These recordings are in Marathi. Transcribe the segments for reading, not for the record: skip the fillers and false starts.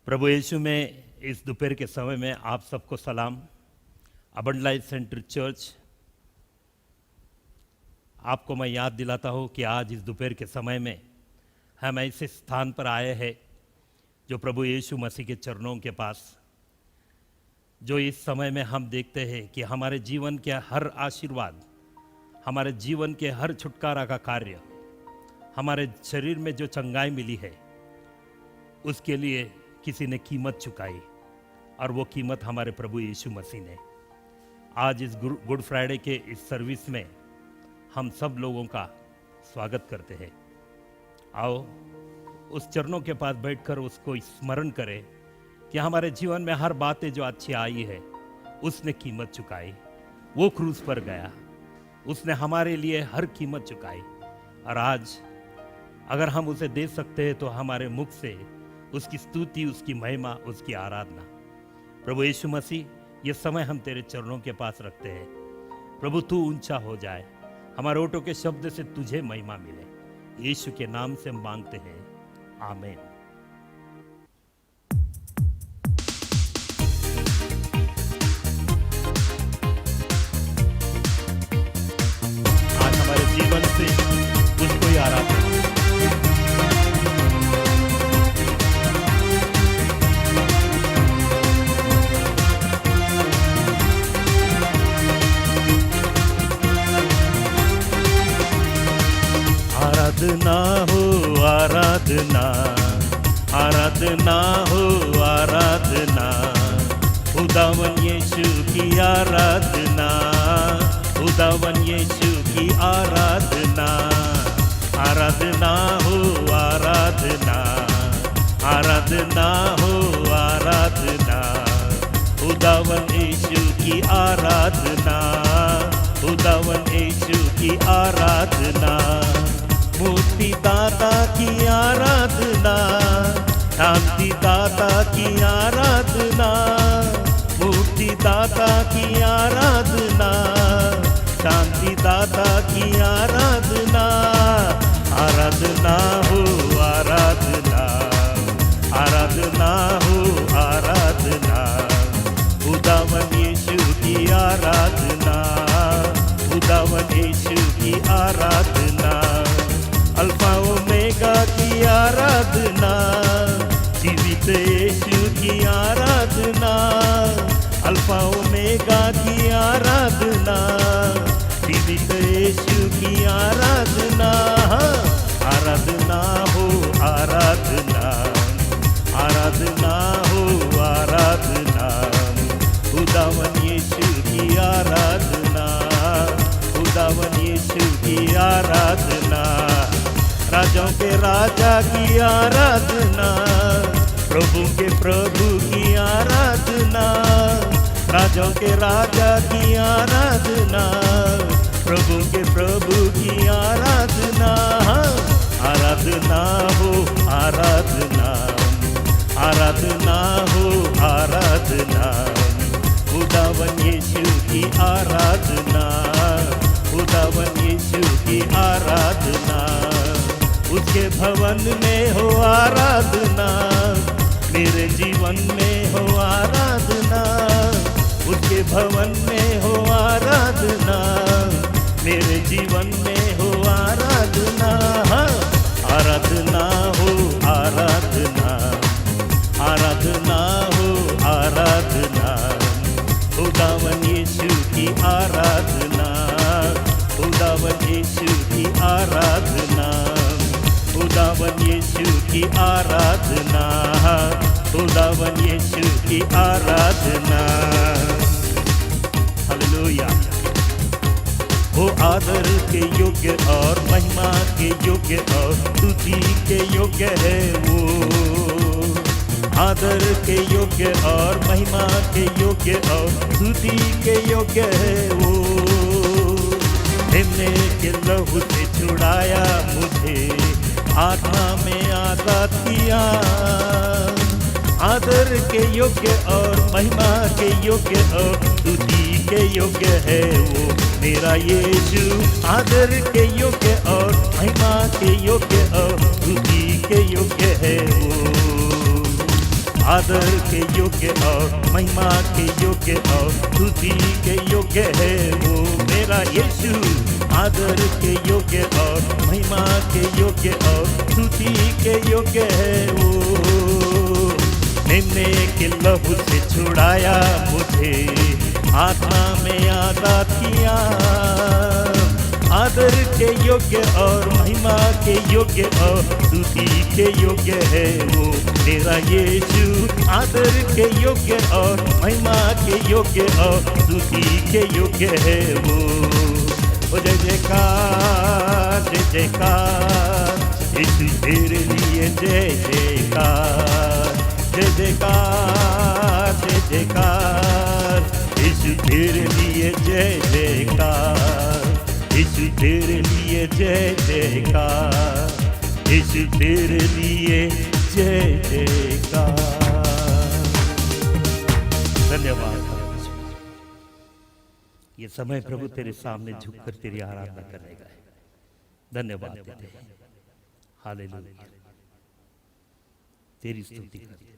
प्रभु यीशु में इस दोपहर के समय में आप सबको सलाम। अबंड लाइफ सेंटर चर्च, आपको मैं याद दिलाता हूँ कि आज इस दोपहर के समय में हम ऐसे स्थान पर आए हैं जो प्रभु यीशु मसीह के चरणों के पास, जो इस समय में हम देखते हैं कि हमारे जीवन के हर आशीर्वाद, हमारे जीवन के हर छुटकारा का कार्य, हमारे शरीर में जो चंगाई मिली है उसके लिए किसी ने कीमत चुकाई और वो कीमत हमारे प्रभु यीशु मसीह ने। आज इस गुड फ्राइडे के इस सर्विस में हम सब लोगों का स्वागत करते हैं। आओ उस चरणों के पास बैठकर उसको स्मरण करें कि हमारे जीवन में हर बातें जो अच्छी आई है उसने कीमत चुकाई। वो क्रूस पर गया, उसने हमारे लिए हर कीमत चुकाई। और आज अगर हम उसे दे सकते हैं तो हमारे मुख से उसकी स्तुति, उसकी महिमा, उसकी आराधना। प्रभु यीशु मसीह, ये समय हम तेरे चरणों के पास रखते हैं। प्रभु तू ऊंचा हो जाए, हमारे ओठों के शब्द से तुझे महिमा मिले। यीशु के नाम से हम मांगते हैं, आमीन। आज हमारे जीवन से उसको ही आराधना। आराधना हो आराधना, आराधना हो आराधना, खुदावन यीशु की आराधना, खुदावन यीशु की आराधना। आराधना हो आराधना, आराधना हो आराधना, खुदावन यीशु की आराधना, खुदावन यीशु की आराधना। मुक्तिदाता की आराधना, शांतिदाता की आराधना, मुक्तिदाता की आराधना, शांतिदाता की आराधना। आराधना हो आराधना, आराधना हो आराधना, खुदावन यीशु की आराधना, खुदावन यीशु की आराधना। अल्फा ओमेगा की आराधना, जीवित यीशु की आराधना। अल्फा ओमेगा की आराधना, जीवित यीशु की आराधना। आराधना हो आराधना, आराधना हो आराधना, खुदावन यीशु की आराधना, खुदावन यीशु की आराधना। राजाओं के राजा की आराधना, प्रभु के प्रभु की आराधना। राजाओं के राजा की आराधना, प्रभु के प्रभु की आराधना। आराधना हो आराधना, आराधना हो आराधना, खुदावन यीशु की आराधना, खुदावन यीशु की आराधना। उसके भवन में हो आराधना, मेरे जीवन में हो आराधना। उसके भवन में हो आराधना, मेरे जीवन में हो आराधना। आराधना हो आराधना, आराधना हो आराधना, खुदावन यीशु की आराधना, खुदावन यीशु की आराधना, खुदावन यीशु की आराधना, खुदावन यीशु की आराधना। हालेलुया। वो आदर के योग्य और महिमा के योग्य और स्तुति के योग्य है। वो आदर के योग्य और महिमा के योग्य और स्तुति के योग्य है। वो हमने के लहू से छुड़ाया मुझे, आत्मा में आजाद किया। आदर के योग्य और महिमा के योग्य और स्तुति के योग्य है वो मेरा यीशु। आदर के योग्य और महिमा के योग्य और स्तुति के योग्य है वो। आदर के योग्य और महिमा के योग्य और स्तुति के योग्य है वो मेरा यीशु। आदर के योग्य और महिमा के योग्य और स्तुति के योग्य है वो। मेमने के लहू से छुड़ाया मुझे, आत्मा में आजाद किया। आदर के योग्य और महिमा के योग्य और स्तुति के योग्य है वो मेरा यीशु। आदर के योग्य और महिमा के योग्य और स्तुति के योग्य है वो। ओ जय जयकार जय जयकार यीशु तेरे लिए जय जयकार। जय जयकार जय जयकार यीशु तेरे लिए जय जयकार। यीशु तेरे लिए जय जयकार। यीशु तेरे लिए जय जयकार। धन्यवाद। ये समय प्रभु तेरे सामने झुककर तेरी आराधना करने का है। धन्यवाद देते हैं। हालेलुया। तेरी स्तुति करते हैं।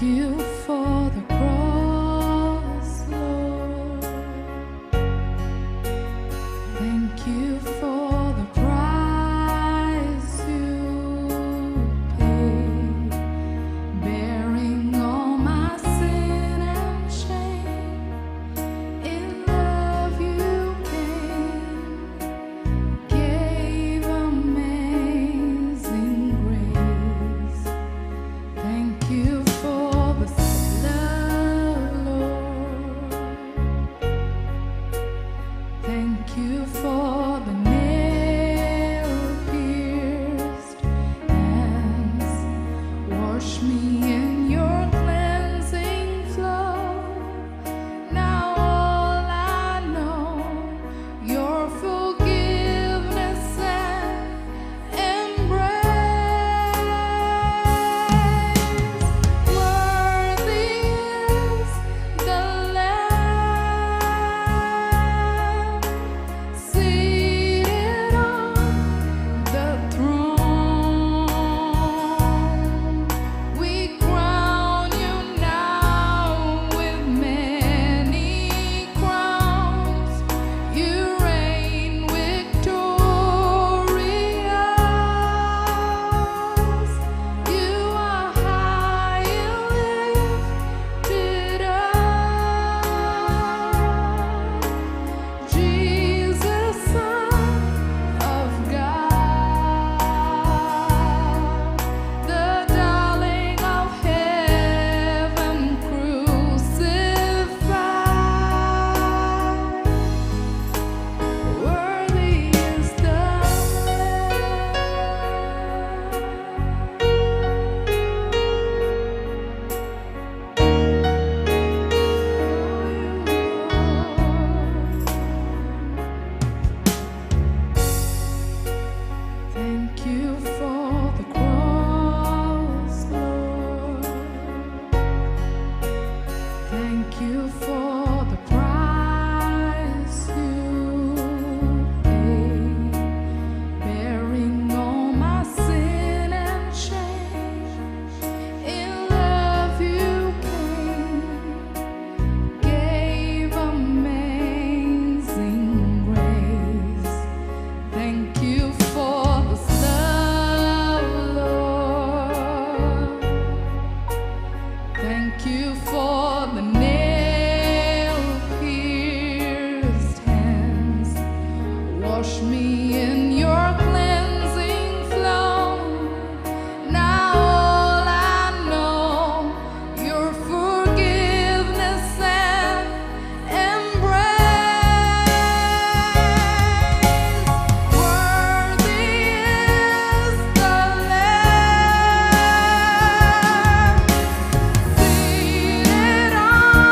you for the cross, Lord. Thank you for the price you paid, bearing all my sin and shame. In love you came, gave amazing grace. Thank you for the love, Lord. Thank you for the nail-pierced hands. Wash me in your cleansing flow. Now all I know, your forgiveness and embrace. Worthy is the Lamb seated on the throne. We crown you now with many crowns. You reign victorious. You are high and lifted up, Jesus, Son of God, the darling of heaven crucified. Worthy is the Thank you for the cross, Lord. Thank you for the price you paid, bearing all my sin and shame. In love you came, gave amazing grace. Thank you for this love, Lord. Thank you for the nail-pierced hands. Wash me in your cleansing flow. Now all I know, your forgiveness and embrace. Worthy is the Lamb seated on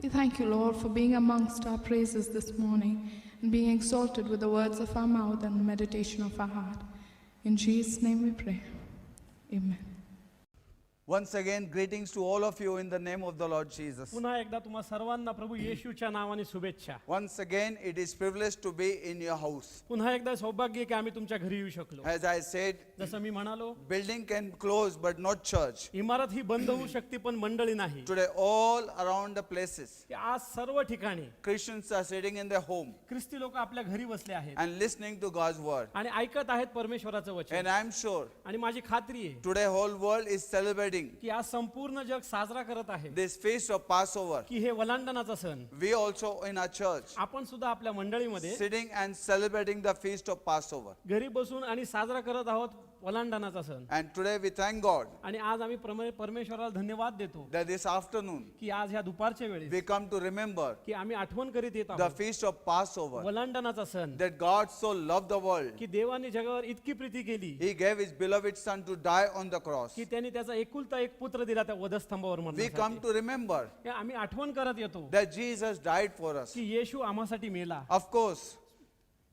We thank you, Lord, for being amongst our praises this morning and being exalted with the words of our mouth and the meditation of our heart. In Jesus' name we pray. Amen. Once again, greetings to all of you in the name of the Lord Jesus. पुन्हा एकदा तुम्हा सर्वांना प्रभू येशूच्या नावाने शुभेच्छा. Once again, it is privileged to be in your house. पुन्हा एकदा सौभाग्य की आम्ही तुमच्या घरी येऊ शकलो. As I said, जसं मी म्हणालो, building can close but not church. इमारत ही बंद होऊ शकते पण मंडळी नाही. Today, all around the places, की आज सर्व ठिकाणी Christians are sitting in their home ख्रिस्ती लोक आपल्या घरी बसले आहेत and listening to God's word. आणि ऐकत आहेत परमेश्वराचं वचन. And I'm sure आणि माझी खात्री आहे today whole world is celebrating की आज संपूर्ण जग साजरा करत आहे this feast of Passover. की हे वलांडनाचा सण. We also in our church आपण सुद्धा आपल्या मंडळीमध्ये sitting and celebrating the feast of Passover. घरी बसून आणि साजरा करत आहोत वलांडनाचा सण. And today we thank God आणि आज आम्ही परमेश्वराला धन्यवाद देतो that this afternoon की आज ह्या दुपारच्या वेळी we come to remember की आम्ही आठवण करीत येत the आहोत feast of Passover, वलांडनाचा सण. that God so loved the world, की देवाने जगावर इतकी प्रीती केली He gave His beloved Son to die on the cross. की त्यांनी त्याचा एकुलता एक पुत्र दिला त्या वधस्तंभावर We मरण्यासाठी. come to remember हे आम्ही आठवण करत येतो that Jesus died for us. की येशू आम्हासाठी मेला. Of course,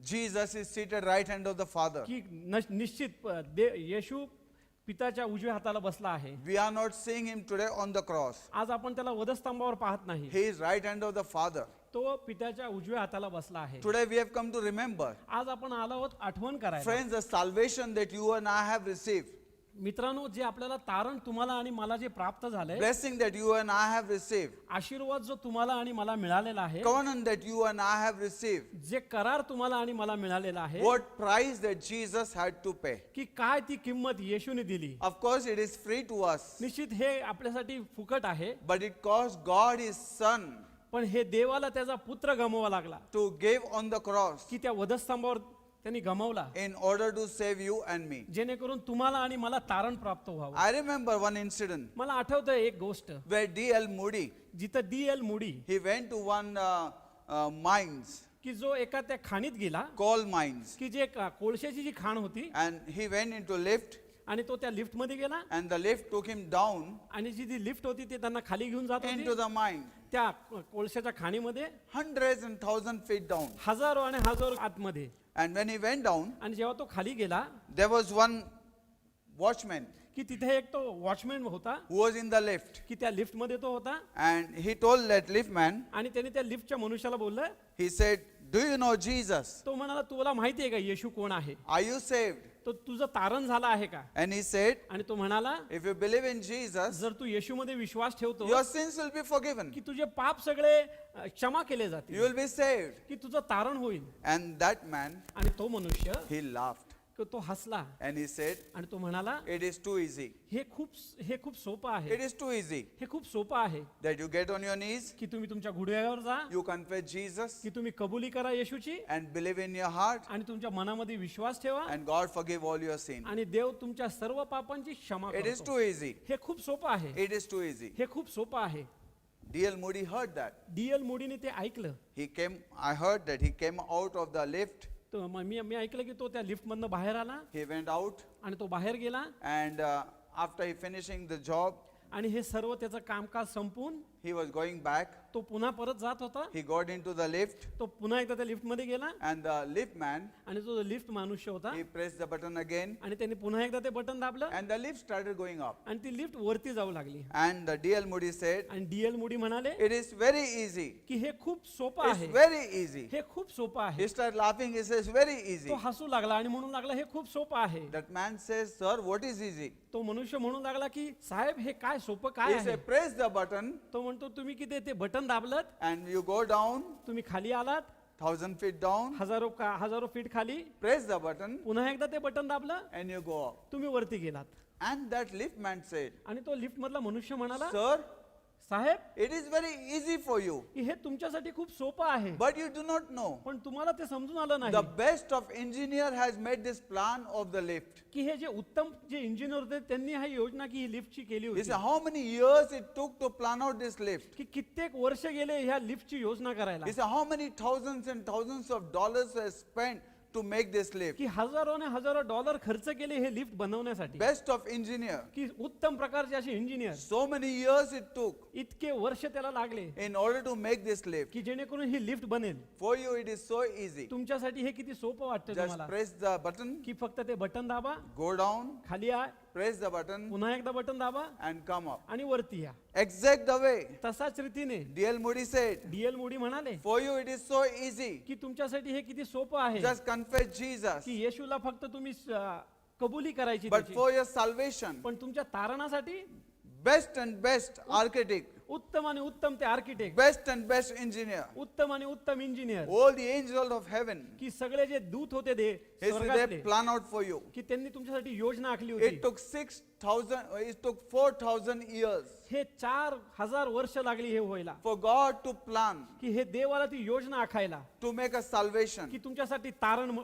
Jesus is seated right hand of the Father. की निश्चित येशू पिताच्या उजव्या हाताला बसला आहे. We are not seeing Him today on the cross. आज आपण त्याला वधस्तंभावर पाहत नाही. He is right hand of the Father. तो पित्याच्या उजव्या हाताला बसला आहे. Today we have come to remember, आज आपण आलो आहोत आठवण करायला. friends, the salvation that you and I have received, मित्रांनो, जे आपल्याला तारण तुम्हाला आणि मला जे प्राप्त झालंय, blessing that you and I have received, आशीर्वाद जो तुम्हाला आणि मला मिळालेला आहे, covenant that you and I have received, जे करार तुम्हाला आणि मला मिळालेला आहे, what price that Jesus had to pay. की काय ती किंमत येशूने दिली. Of course, it is free to us, निश्चित हे आपल्यासाठी फुकट आहे, but it cost God His Son पण हे देवाला त्याचा पुत्र गमवावा लागला to give on the cross की त्या वधस्तंभावर त्यांनी गमावला in order to save you and me. जेणेकरून तुम्हाला आणि मला तारण प्राप्त व्हावं. I remember one incident मला आठवतंय एक गोष्ट, where D.L. Moody, जिथं D.L. Moody he went to one mines, की जो एका त्या खाणीत गेला, coal mines, की जे कोळशाची जी खाण होती, and he went into lift, आणि तो त्या लिफ्ट मध्ये गेला and the lift took him down आणि जी ती लिफ्ट होती ते त्यांना खाली घेऊन जात into होती the mine, त्या कोळशाच्या खाणीमध्ये, hundreds and thousands feet down. हजारो आणि हजारो आतमध्ये. And when he went down, आणि जेव्हा तो खाली गेला there was one watchman की तिथे एक तो वॉचमॅन होता who was in the lift, की त्या लिफ्ट मध्ये तो होता. and he told that liftman, आणि त्याने त्या लिफ्टच्या मनुष्याला बोललं, he said, "Do you know Jesus? तो म्हणाला, तुला माहिती आहे का येशू कोण आहे? Are you saved?" तो तुझं तारण झालं आहे का? And he said, आणि तो म्हणाला, "If you believe in Jesus, जर तू येशू मध्ये विश्वास ठेवतो your sins will be forgiven. की तुझे पाप सगळे क्षमा केले You जातील, will be saved." की तुझं तारण होईल. And that man, आणि तो मनुष्य he laughed तो हसला and he said, आणि तो म्हणाला, "It is too easy. हे खूप सोपं आहे. It is too easy हे खूप सोपं आहे that you get on your knees, की तुम्ही तुमच्या गुडघ्यावर जा, you confess Jesus, की तुम्ही कबुली करा येशूची and believe in your heart, आणि तुमच्या मनामध्ये विश्वास ठेवा and God forgive all your sin." आणि देव तुमच्या सर्व पापांची क्षमा It is करतो. too easy. हे खूप सोपं आहे. It is too easy. हे खूप सोपं आहे. D.L. Moody heard that. D.L. मूडीने ते ऐकलं. I heard that he came out of the lift. तर मी ऐकलं की तो त्या लिफ्ट मधनं बाहेर आला He went out, आणि तो बाहेर गेला and after he finishing the job, आणि हे सर्व त्याचं कामकाज संपून he was going back. तो पुन्हा परत जात होता. He got into the lift, तो पुन्हा एकदा त्या लिफ्ट मध्ये गेला and the lift man, आणि तो लिफ्ट मनुष्य होता he pressed the button again, आणि त्याने पुन्हा एकदा ते बटन दाबलं and the lift started going up. आणि ती लिफ्ट वरती जाऊ लागली. And the D.L. Moody said, आणि D.L. मूडी म्हणाले "It is very easy. की हे खूप सोपं It's आहे. very easy." हे खूप सोपं आहे. He started laughing. He says, "Very easy." तो हसू लागला आणि म्हणू लागला, हे खूप सोपं आहे. That man says, "Sir, what is easy?" तो मनुष्य म्हणू लागला की साहेब हे काय सोपं काय He आहे? said, "Press the button, तो म्हणतो, तुम्ही किती ते बटन दाबलं, and you go down, तुम्ही खाली आलात 1,000 feet down, हजारो फीट खाली, press the button, पुन्हा एकदा ते बटन दाबलं, and you go up." तुम्ही वरती गेलात. And that lift man said, आणि तो लिफ्ट मधला मनुष्य म्हणाला, "Sir, Saheb it is very easy for you, की हे तुमच्यासाठी खूप सोपं आहे, but you do not know. पण तुम्हाला ते समजून आलं The नाही best of engineer has made this plan of the lift." की हे जे उत्तम जे इंजिनियर होते त्यांनी ही योजना की ही लिफ्टची केली He होती. said, "How many years it took to plan out this lift?" की कित्येक वर्ष गेले ह्या लिफ्टची योजना करायला. He said, "How many thousands and thousands of dollars were spent to make this lift. की हजारो डॉलर खर्च केले हे लिफ्ट बनवण्यासाठी, Best of engineer. की उत्तम प्रकारचे असे engineer, So many years it took इतके वर्ष त्याला लागले in order to make this lift. की जेणेकरून ही लिफ्ट बनेल. For you it is so easy. तुमच्यासाठी हे किती सोपं वाटतं Just तुम्हाला, press the button, की फक्त ते बटन दाबा, go down, खाली या, press the button पुन्हा एकदा बटन दाबा and come up. आणि वरती या. Exact the way तसाच रीतीने D.L. Moody said, डीएल मोडी म्हणाले for you it is so easy. की तुमच्यासाठी हे किती सोपं आहे, Just confess Jesus. की येशूला फक्त तुम्ही कबुली करायची But त्याची. for your salvation, पण तुमच्या तारणासाठी best and best architect, उत्तम आणि उत्तम ते architect, best and best engineer, उत्तम आणि उत्तम engineer, all the angels of heaven, की सगळे जे दूत होते ते they स्वर्गातले, plan out for you. की त्यांनी तुमच्यासाठी योजना आखली होती. It took 6,000, it took 4,000 years हे 4000 वर्ष लागली हे व्हायला, for God to plan, की हे देवाला ती योजना आखायला, to make a salvation. की तुमच्यासाठी तारण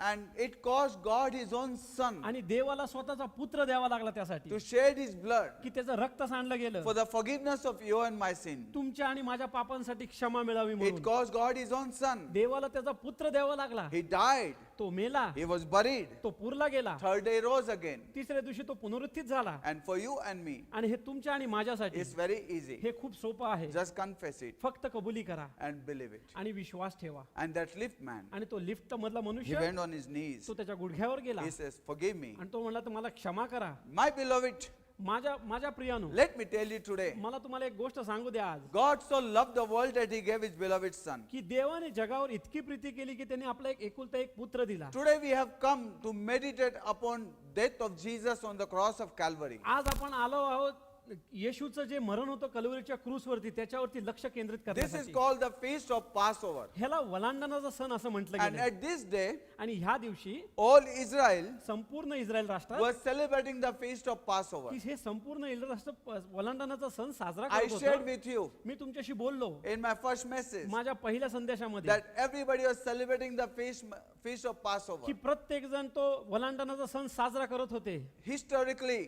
And it cost God his own son आणि देवाला स्वतःचा पुत्र द्यावा लागला त्यासाठी, to shed his blood की त्याचं रक्त सांडलं गेलं for the forgiveness of your and my sin. तुमच्या आणि माझ्या पापांसाठी क्षमा मिळावी It म्हणून. cost God his own son. देवाला त्याचा पुत्र द्यावा लागला. He died. तो मेला, He was buried. तो पुरला गेला, Third day rose again. तिसऱ्या दिवशी तो पुनरुत्थित झाला. And for you and me, आणि हे तुमच्या आणि माझ्यासाठी it's very easy. हे खूप सोपं आहे. Just confess it फक्त कबुली करा and believe it. आणि विश्वास ठेवा. And that lift man, आणि तो लिफ्ट मधला he मनुष्य went on his knees. तो त्याच्या गुडघ्यावर गेला He says, forgive me. आणि तो म्हणला तर मला क्षमा करा. My beloved, माझ्या प्रियानो, let me tell you today, मला तुम्हाला एक गोष्ट सांगू द्या आज, God so loved the world that he gave his beloved son. की देवाने जगावर इतकी प्रीती केली की त्याने आपला एक एकुलता एक पुत्र दिला. Today we have come to meditate upon death of Jesus on the cross of Calvary. आज आपण आलो आहोत येशूचं जे मरण होतं कलवरीच्या क्रूसवरती त्याच्यावरती लक्ष केंद्रित This is करण्यासाठी. called the feast of Passover. ह्याला वलांडणाचा सण असं म्हटलं And गेलं. at this day, आणि ह्या दिवशी all Israel संपूर्ण Israel राष्ट्रात was celebrating the feast of Passover. की हे संपूर्ण इस्रायल राष्ट्र वलांडणाचा सण साजरा I करत shared होतं. with you मी तुमच्याशी बोललो in my first message माझ्या पहिल्या संदेशामध्ये that everybody was celebrating the feast of Passover. की प्रत्येक जण तो वलांडणाचा सण साजरा करत होते. Historically,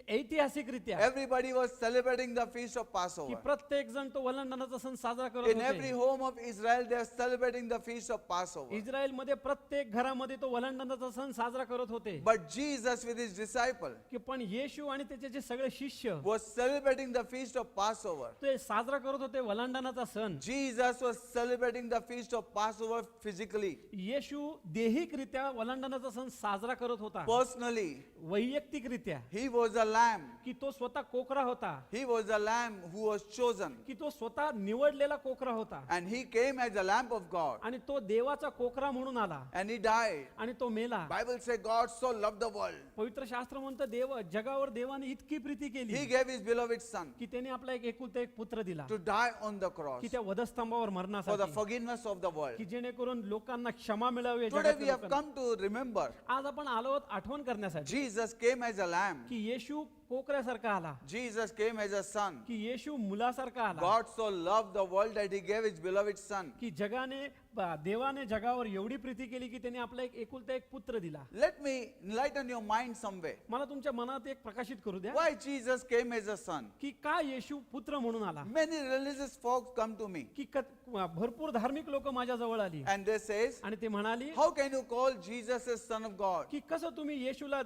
ऐतिहासिकरित्या everybody was celebrating the feast of की Passover. प्रत्येक जण तो वलांडणाचा सण साजरा करत In every होते. home of Israel, they are celebrating the feast of Passover. Israel मध्ये प्रत्येक घरामध्ये तो वलांडणाचा सण साजरा करत होते. But Jesus with his disciple की पण येशू आणि त्याचे जे सगळे शिष्य was celebrating the feast of Passover. ते साजरा करत होते वलांडणाचा सण. Jesus was celebrating the feast of Passover physically, येशू देहिकरित्या वलांडणाचा सण साजरा करत होता. personally. वैयक्तिकरित्या He was a lamb. की तो स्वतः कोकरा होता, He was a lamb who was chosen. की तो स्वतः निवडलेला कोकरा होता And he came as a lamb of God. आणि तो देवाचा कोकरा म्हणून आला And he died. आणि तो मेला. Bible says God so loved the world. पवित्र शास्त्र म्हणतं देव जगावर देवाने इतकी प्रीती केली He gave his beloved son की त्याने आपला एक एकुलता एक पुत्र दिला to die on the cross की त्या वधस्तंभावर for the मरणासाठी, forgiveness of the world. की जेणेकरून लोकांना क्षमा मिळावी या Today we जगातल्या have लोकांना. come to remember आज आपण आलो आहोत आठवण करण्यासाठी Jesus came as a lamb. की येशू कोकऱ्यासारखा आला, Jesus came as a son. की येशू मुलासारखा आला, God so loved the world that he gave his beloved son. की देवाने जगावर एवढी प्रीती केली की त्याने आपला एक एकुलता एक पुत्र दिला. Let me enlighten your mind some way. मला तुमच्या मनात एक प्रकाशित करू द्या Why Jesus came as a son? की का येशू पुत्र म्हणून आला. Many religious folks come to me की भरपूर धार्मिक लोक माझ्या जवळ आली and they says, आणि ते म्हणाली how can you call Jesus as son of God? की कसं तुम्ही येशूला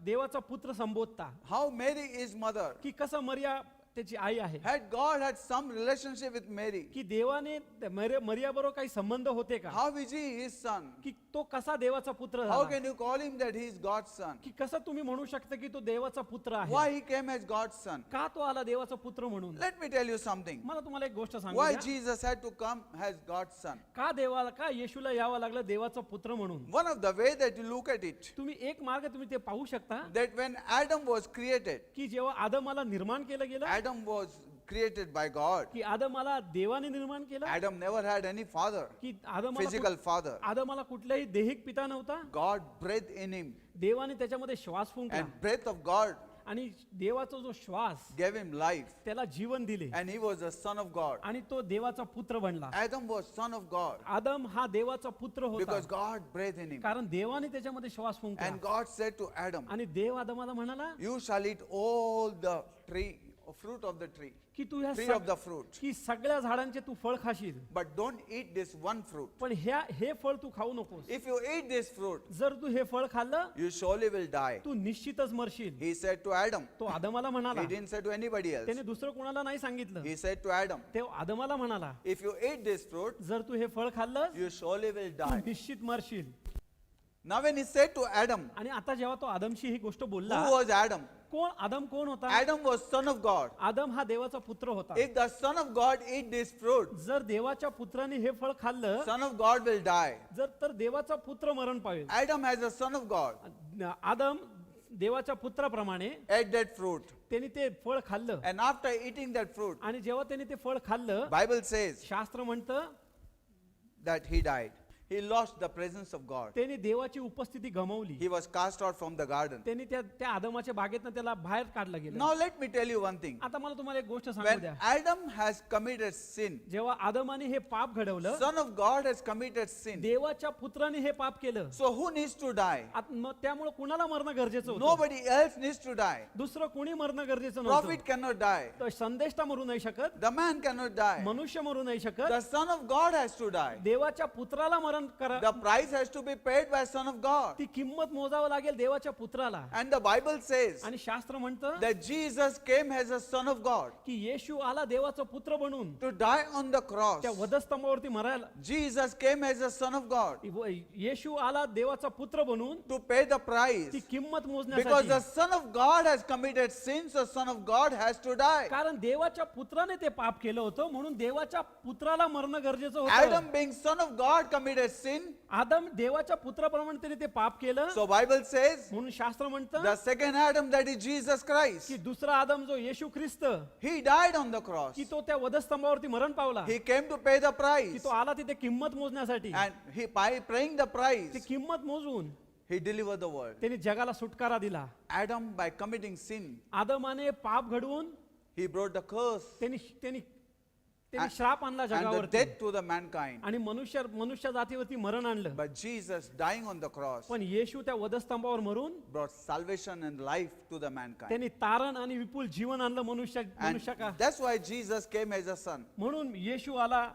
देवाचा पुत्र संबोधता, How Mary is mother? की कसं मरिया त्याची आई आहे, Had God had some relationship with Mary? की देवाने मरिया बरोबर काही संबंध होते का, How is he his son? की तो कसा देवाचा पुत्र How झाला, can you call him that he is God's son? की कसं तुम्ही म्हणू शकता की तो देवाचा पुत्र आहे. Why he came as God's son? का तो आला देवाचा पुत्र म्हणून. Let me tell you something. मला तुम्हाला एक गोष्ट सांगू Why द्या. Jesus had to come as God's son? का येशूला यावं लागलं देवाचा पुत्र म्हणून. One of the way that you look at it, तुम्ही एक मार्ग तुम्ही ते पाहू शकता that when Adam was created, की जेव्हा आदमाला निर्माण केलं गेलं, Adam was created by God. की आदमाला देवाने निर्माण केलं, Adam never had any father, की physical father. आदमाला कुठलाही दैहिक पिता नव्हता. God breathed in him, देवाने त्याच्यामध्ये श्वास फुंकला and breath of God आणि देवाचा जो श्वास gave him life, त्याला जीवन दिले and he was a son of God. आणि तो देवाचा पुत्र बनला. Adam was son of God आदम हा देवाचा पुत्र होता because God breathed in him. कारण देवाने त्याच्यामध्ये श्वास फुंकला And God said to Adam, आणि देव आदमाला म्हणाला you shall eat all the tree, fruit of the tree, की तू ह्या tree of the fruit. की सगळ्या झाडांचे तू फळ खाशील, But don't eat this one fruit. पण हे फळ तू खाऊ नकोस. If you eat this fruit, जर तू हे फळ खाल्लं you surely will die. तू निश्चितच मरशील. He said to Adam. तो आदमाला म्हणाला, He didn't say to anybody else. त्याने दुसरं कोणाला नाही सांगितलं. He said to Adam, ते आदमाला म्हणाला, if you eat this fruit, जर तू हे फळ खाल्लंस you surely will Tu die. निश्चित मरशील. Now when he said to Adam, आणि आता जेव्हा तो आदमशी ही गोष्ट who बोलला, was Adam? आदम कोण होता? Adam was son of God. आदम हा देवाचा पुत्र होता. If the son of God eat this fruit, जर देवाच्या पुत्राने हे फळ खाल्लं son of God will die. तर देवाचा पुत्र मरण पावेल. Adam as a son of God आदम देवाच्या पुत्राप्रमाणे ate that fruit. त्यांनी ते फळ खाल्लं And after eating that fruit, आणि जेव्हा त्यांनी ते फळ खाल्लं, Bible says शास्त्र म्हणतं that he died. He lost the presence of God. त्यांनी देवाची उपस्थिती गमावली. He was cast out from the garden. त्यांनी त्या आदमाच्या बागेतनं त्याला बाहेर काढलं गेलं. Now let me tell you one thing. आता मला तुम्हाला एक गोष्ट सांगू When द्या. Adam has committed sin, जेव्हा आदमाने हे पाप घडवलं, son of God has committed sin. देवाच्या पुत्राने हे पाप केलं. So who needs to die? मग त्यामुळे कुणाला मरणं गरजेचं होतं? Nobody else needs to die. दुसरं कुणी मरणं गरजेचं नव्हतं. Prophet cannot die. तर संदेष्टा मरू नाही शकत, The man cannot die. मनुष्य मरू नाही शकत, The son of God has to die. देवाच्या पुत्राला मरण करा. The price has to be paid by son of God. ती किंमत मोजावं लागेल देवाच्या पुत्राला. And the Bible says आणि शास्त्र म्हणतं that Jesus came as a son of God की येशू आला देवाचा पुत्र बनून to die on the cross. त्या वधस्तंभावरती मरायला. Jesus came as a son of God येशू आला देवाचा पुत्र बनून to pay the price. ती किंमत Because मोजण्यासाठी. the son of God has committed sin, so son of God has to die. कारण देवाच्या पुत्राने ते पाप केलं होतं म्हणून देवाच्या पुत्राला मरणं गरजेचं होतं. Adam being son of God committed sin. आदम देवाच्या पुत्राप्रमाणे त्याने ते पाप केलं So Bible says म्हणून शास्त्र म्हणतं the second Adam, that is Jesus Christ, की दुसरा आदम जो येशू ख्रिस्त he died on the cross. की तो त्या वधस्तंभावरती मरण पावला. He came to pay the की price. तो आला तिथे किंमत मोजण्यासाठी. And he, by paying the ती price, किंमत मोजून he delivered the world. त्याने जगाला सुटकारा दिला. Adam, by committing sin, Adamane पाप घडवून he brought the curse त्यांनी श्राप आणला and the जगावरती death to the mankind. आणि मनुष्य जातीवरती मरण आणलं. But Jesus dying on the cross पण येशू त्या वधस्तंभावर मरून brought salvation and life to the mankind. त्यांनी तारण आणि विपुल जीवन आणलं मनुष्य And का. that's why Jesus came as a son. म्हणून येशू आला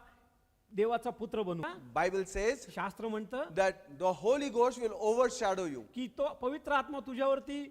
देवाचा पुत्र बनून. Bible says शास्त्र म्हणतं that the Holy Ghost will overshadow you की तो पवित्र आत्मा तुझ्यावरती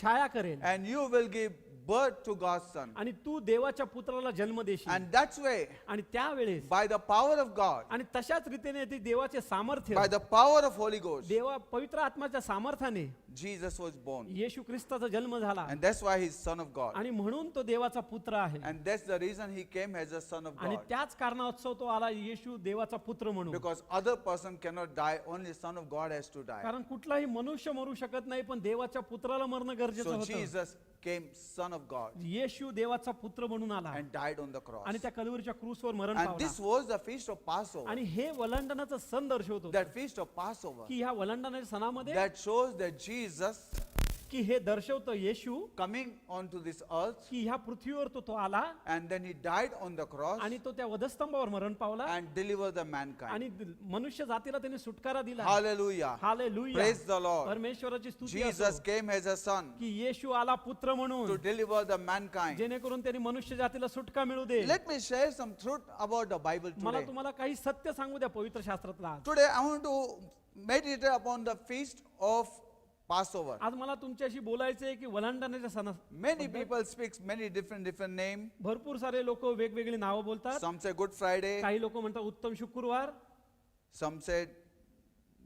छाया करेल and you will give birth to God's son. आणि तू देवाच्या पुत्राला जन्म देशील. And that's way, आणि त्यावेळेस by the power of God, आणि तशाच रीतीने ते देवाचे सामर्थ्य by the power of Holy Ghost, देवा पवित्र आत्म्याच्या सामर्थ्याने Jesus was born. येशू ख्रिस्ताचा जन्म झाला. And that's why he's son of God. आणि म्हणून तो देवाचा पुत्र आहे. And that's the reason he came as a son of आणि God. त्याच कारणास्तव तो आला येशू देवाचा पुत्र म्हणून. Because other person cannot die, only son of God has to die. कारण कुठलाही मनुष्य मरू शकत नाही पण देवाच्या पुत्राला मरणं गरजेचं So होतं. Jesus came son of God येशू देवाचा पुत्र म्हणून आला and died on the cross. आणि त्या कलवरीच्या क्रूसवर मरण And this पावला. was the feast of Passover. आणि हे वलंडनाचा सण दर्शवतो That feast of Passover की ह्या वलंडनाच्या सणामध्ये that shows that Jesus की हे दर्शवतं येशू coming onto this earth की ह्या पृथ्वीवर तो आला and then he died on the cross आणि तो त्या वधस्तंभावर मरण पावला and delivered the mankind. आणि मनुष्य जातीला त्याने सुटकारा दिला. Hallelujah. Hallelujah. Praise the Lord. परमेश्वराची स्तुती Jesus असो came as a son की येशू आला पुत्र to म्हणून deliver the mankind. जेणेकरून त्यांनी मनुष्य जातीला सुटका मिळू दे. Let me share some truth about the Bible मला today. तुम्हाला काही सत्य सांगू द्या पवित्र शास्त्रातला. Today I want to meditate upon the feast of Passover. आज मला तुमच्याशी बोलायचं आहे की वलांडण्याच्या सणा. Many people speak many different name. भरपूर सारे लोक वेगवेगळी नावं बोलतात. Some say Good Friday, काही लोक म्हणतात उत्तम शुक्रवार, some say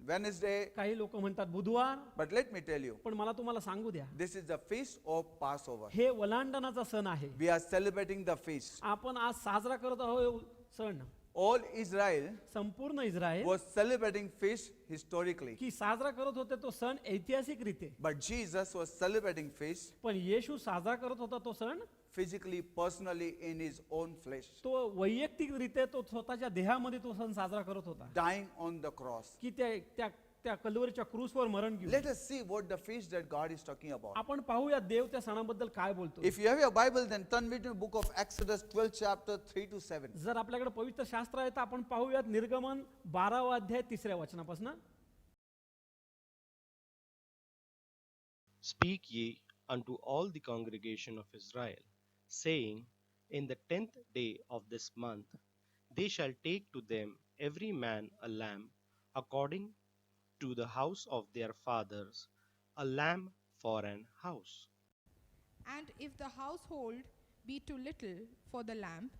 Wednesday. काही लोक म्हणतात बुधवार. But let me tell you, पण मला तुम्हाला सांगू द्या this is the feast of Passover. हे वलांडनाचा सण आहे. We are celebrating the feast. आपण आज साजरा करत आहोत सण. All Israel संपूर्ण Israel was celebrating feast historically. की साजरा करत होते तो सण ऐतिहासिक रीते. But Jesus was celebrating feast पण येशू साजरा करत होता तो सण physically, personally in his own flesh, तो वैयक्तिक रीते तो स्वतःच्या देहामध्ये तो सण साजरा करत होता dying on the cross. की त्या कलवरीच्या क्रूसवर मरण घेऊन. Let us see what the feast that God is talking about. आपण पाहूया देव त्या सणाबद्दल काय बोलतो. If you have your Bible, then turn with me to the book of Exodus 12 chapter 3 to 7. जर आपल्याकडे पवित्र शास्त्र आहे तर आपण पाहूयात निर्गमन 12वा अध्याय 3ऱ्या वचनापासून. Speak ye unto all the congregation of Israel, saying, In the 10th day of this month they shall take to them every man a lamb according to the house of their fathers, a lamb for an house. And if the household be too little for the lamb,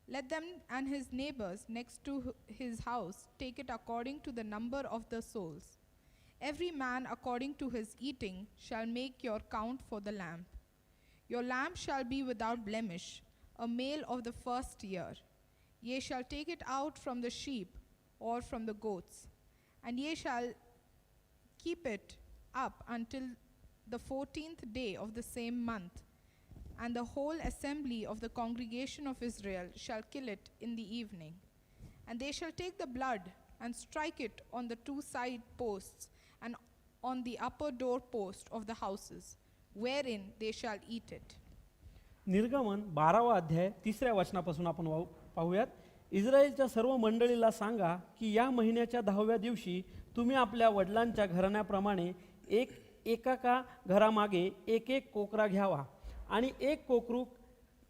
let them and his neighbors next to his house take it according to the number of the souls. Every man according to his eating shall make your count for the lamb. Your lamb shall be without blemish, a male of the first year. Ye shall take it out from the sheep or from the goats, and ye shall keep it up until the 14th day of the same month. And the whole assembly of the congregation of Israel shall kill it in the evening. And they shall take the blood and strike it on the two side posts and on the upper door post of the houses, wherein they shall eat it. निर्गमन 12वा अध्याय 3ऱ्या वचनापासून आपण पाहूयात. इस्रायलच्या सर्व मंडळीला सांगा की या महिन्याच्या 10व्या दिवशी तुम्ही आपल्या वडिलांच्या घराण्याप्रमाणे एका घरामागे एक कोकरा घ्यावा आणि एक कोकरू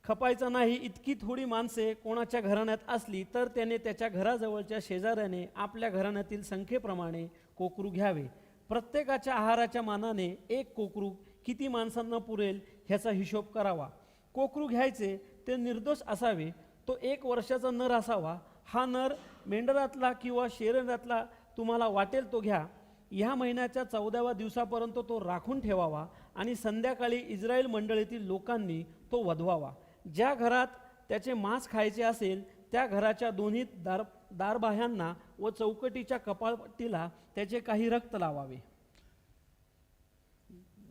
खपायचा नाही. इतकी थोडी माणसे कोणाच्या घराण्यात असली तर त्याने त्याच्या घराजवळच्या शेजाऱ्याने आपल्या घराण्यातील संख्येप्रमाणे कोकरू घ्यावे. प्रत्येकाच्या आहाराच्या मानाने एक कोकरू किती माणसांना पुरेल ह्याचा हिशोब करावा. कोकरू घ्यायचे ते निर्दोष असावे. तो 1 वर्षाचा नर असावा. हा नर मेंढरातला किंवा शेरडातला तुम्हाला वाटेल तो घ्या. ह्या महिन्याच्या 14व्या दिवसापर्यंत तो राखून ठेवावा आणि संध्याकाळी इस्रायल मंडळीतील लोकांनी तो वधवावा. ज्या घरात त्याचे मांस खायचे असेल त्या घराच्या दोन्ही दारबाह्यांना व चौकटीच्या कपाटीला त्याचे काही रक्त लावावे.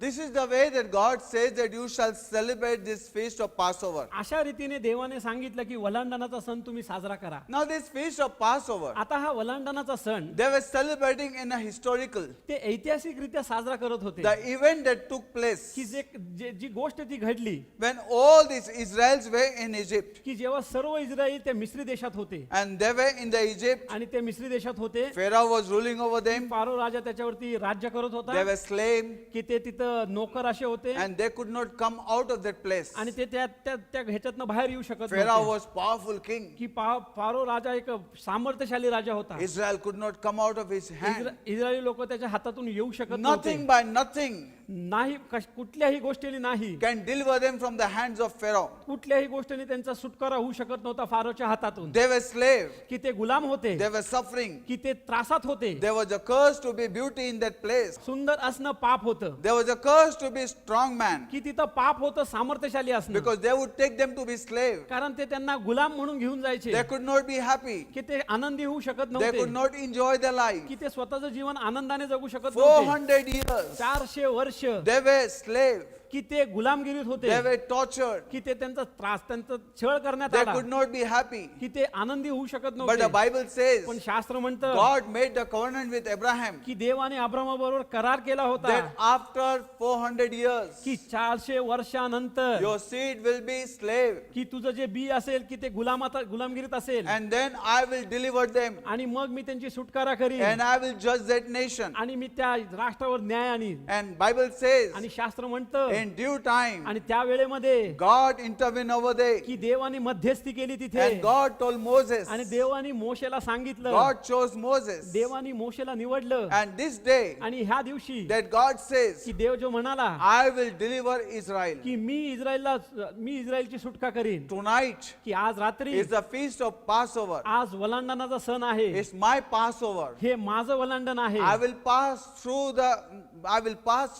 This is the way that God says that you shall celebrate this feast of Passover. अशा रीतीने देवाने सांगितलं की वलांडणाचा सण तुम्ही साजरा करा. Now this feast of Passover, आता हा वलांडणाचा सण they were celebrating in a historical. ते ऐतिहासिकरित्या साजरा करत होते. The event that took place की जी गोष्ट ती घडली when all these Israels were in Egypt. की जेव्हा सर्व इस्रायल त्या मिस्री देशात होते And they were in the Egypt. आणि ते मिस्री देशात होते. Pharaoh was ruling over them. Pharaoh राजा त्याच्यावरती राज्य करत They होता. were slaves. की ते तिथं नोकर असे होते And they could not come out of that place. आणि ते त्या ह्याच्यातनं बाहेर येऊ शकत Pharaoh नव्हते. was powerful king. की फारो राजा एक सामर्थ्यशाली राजा होता. Israel could not come out of his hand. Israeli लोक त्याच्या हातातून येऊ शकत Nothing नव्हते. by nothing नाही कुठल्याही गोष्टीने नाही. can deliver them from the hands of Pharaoh. कुठल्याही गोष्टीने त्यांचा सुटकारा होऊ शकत नव्हता फारोच्या हातातून. They were slaves. की ते गुलाम होते. They were suffering. की ते त्रासात होते. There was a curse to be beauty in that place. सुंदर असणं पाप होतं. There was a curse to be strong man. की तिथं पाप होतं सामर्थ्यशाली असणं. Because they would take them to be slave. कारण ते त्यांना गुलाम म्हणून घेऊन जायचे. They could not be happy. की ते आनंदी होऊ शकत They could नव्हते. not enjoy their life. की ते स्वतःचं जीवन आनंदाने जगू शकत नव्हते. 400 years 400 वर्ष they were slave. की ते गुलामगिरीत होते. They were tortured. की ते त्यांचा त्रास त्यांचा छळ करण्यात They आला. could not be happy. की ते आनंदी होऊ शकत But the नव्हते. Bible says पण शास्त्र म्हणतं God made the covenant with Abraham की देवाने अब्रामाबरोबर करार केला होता that after 400 years की 400 वर्षानंतर your seed will be slave, की तुझं जे बी असेल की ते गुलामगिरीत असेल and then I will deliver them आणि मग मी त्यांची सुटकारा करीन and I will judge that nation. आणि मी त्या राष्ट्रावर न्याय आणीन. And Bible says आणि शास्त्र म्हणतं in due time आणि त्या वेळेमध्ये God intervened over there, की देवाने मध्यस्थी केली तिथे and God told Moses, आणि देवाने मोशेला सांगितलं. God chose Moses, देवाने मोशेला निवडलं and this day आणि ह्या दिवशी that God says की देव जो म्हणाला I will deliver Israel. की मी इस्रायलची सुटका करीन. Tonight की आज रात्री is the feast of Passover. आज वलांडणाचा सण आहे. It's my Passover. हे माझं वलांडण आहे. I will pass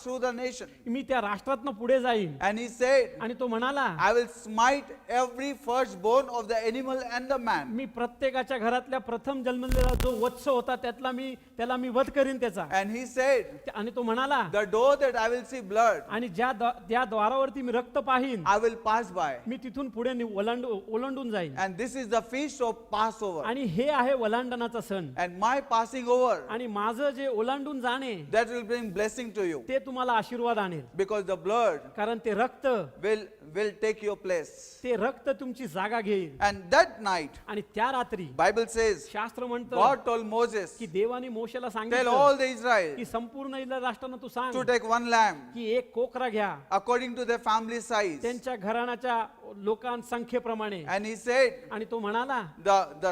through the nation. मी त्या राष्ट्रातनं पुढे जाईन. And he said, आणि तो म्हणाला I will smite every firstborn of the animal and the man. मी प्रत्येकाच्या घरातल्या प्रथम जन्मलेला जो वत्स होता त्याला मी वध करीन त्याचा. And he said, आणि तो म्हणाला the door that I will see blood, आणि त्या द्वारावरती मी रक्त पाहीन I will pass by. मी तिथून पुढे ओलांडून जाईन. And this is the feast of Passover. आणि हे आहे वलांडणाचा सण. And my passing over, आणि माझं जे ओलांडून जाणे that will bring blessing to you. ते तुम्हाला आशीर्वाद आणेल. Because the blood कारण ते रक्त will take your place. ते रक्त तुमची जागा घेईल. And that night, आणि त्या रात्री Bible says, शास्त्र म्हणतं God told Moses, की देवाने मोशेला tell सांगितलं all the Israel की संपूर्ण इस्रायल राष्ट्रानं तू सांग to take one lamb की एक कोकरा घ्या according to their family size. त्यांच्या घराण्याच्या लोकांसंख्येप्रमाणे. And he said, आणि तो म्हणाला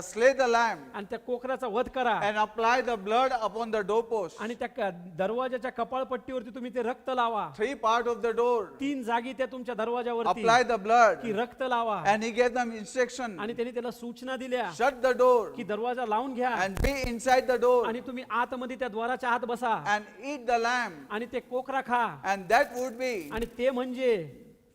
slay the lamb आणि त्या कोकराचा वध करा and apply the blood upon the doorpost. आणि त्या दरवाजाच्या कपाळपट्टीवरती तुम्ही ते रक्त लावा. 3 part of the door. 3 जागी त्या तुमच्या दरवाजावरती Apply the blood. की रक्त लावा. And he gave them instruction. आणि त्यांनी त्याला सूचना दिल्या Shut the door की दरवाजा लावून घ्या and be inside the door आणि तुम्ही आतमध्ये त्या द्वाराच्या आत बसा and eat the lamb. आणि ते कोकरा खा. And that would be आणि ते म्हणजे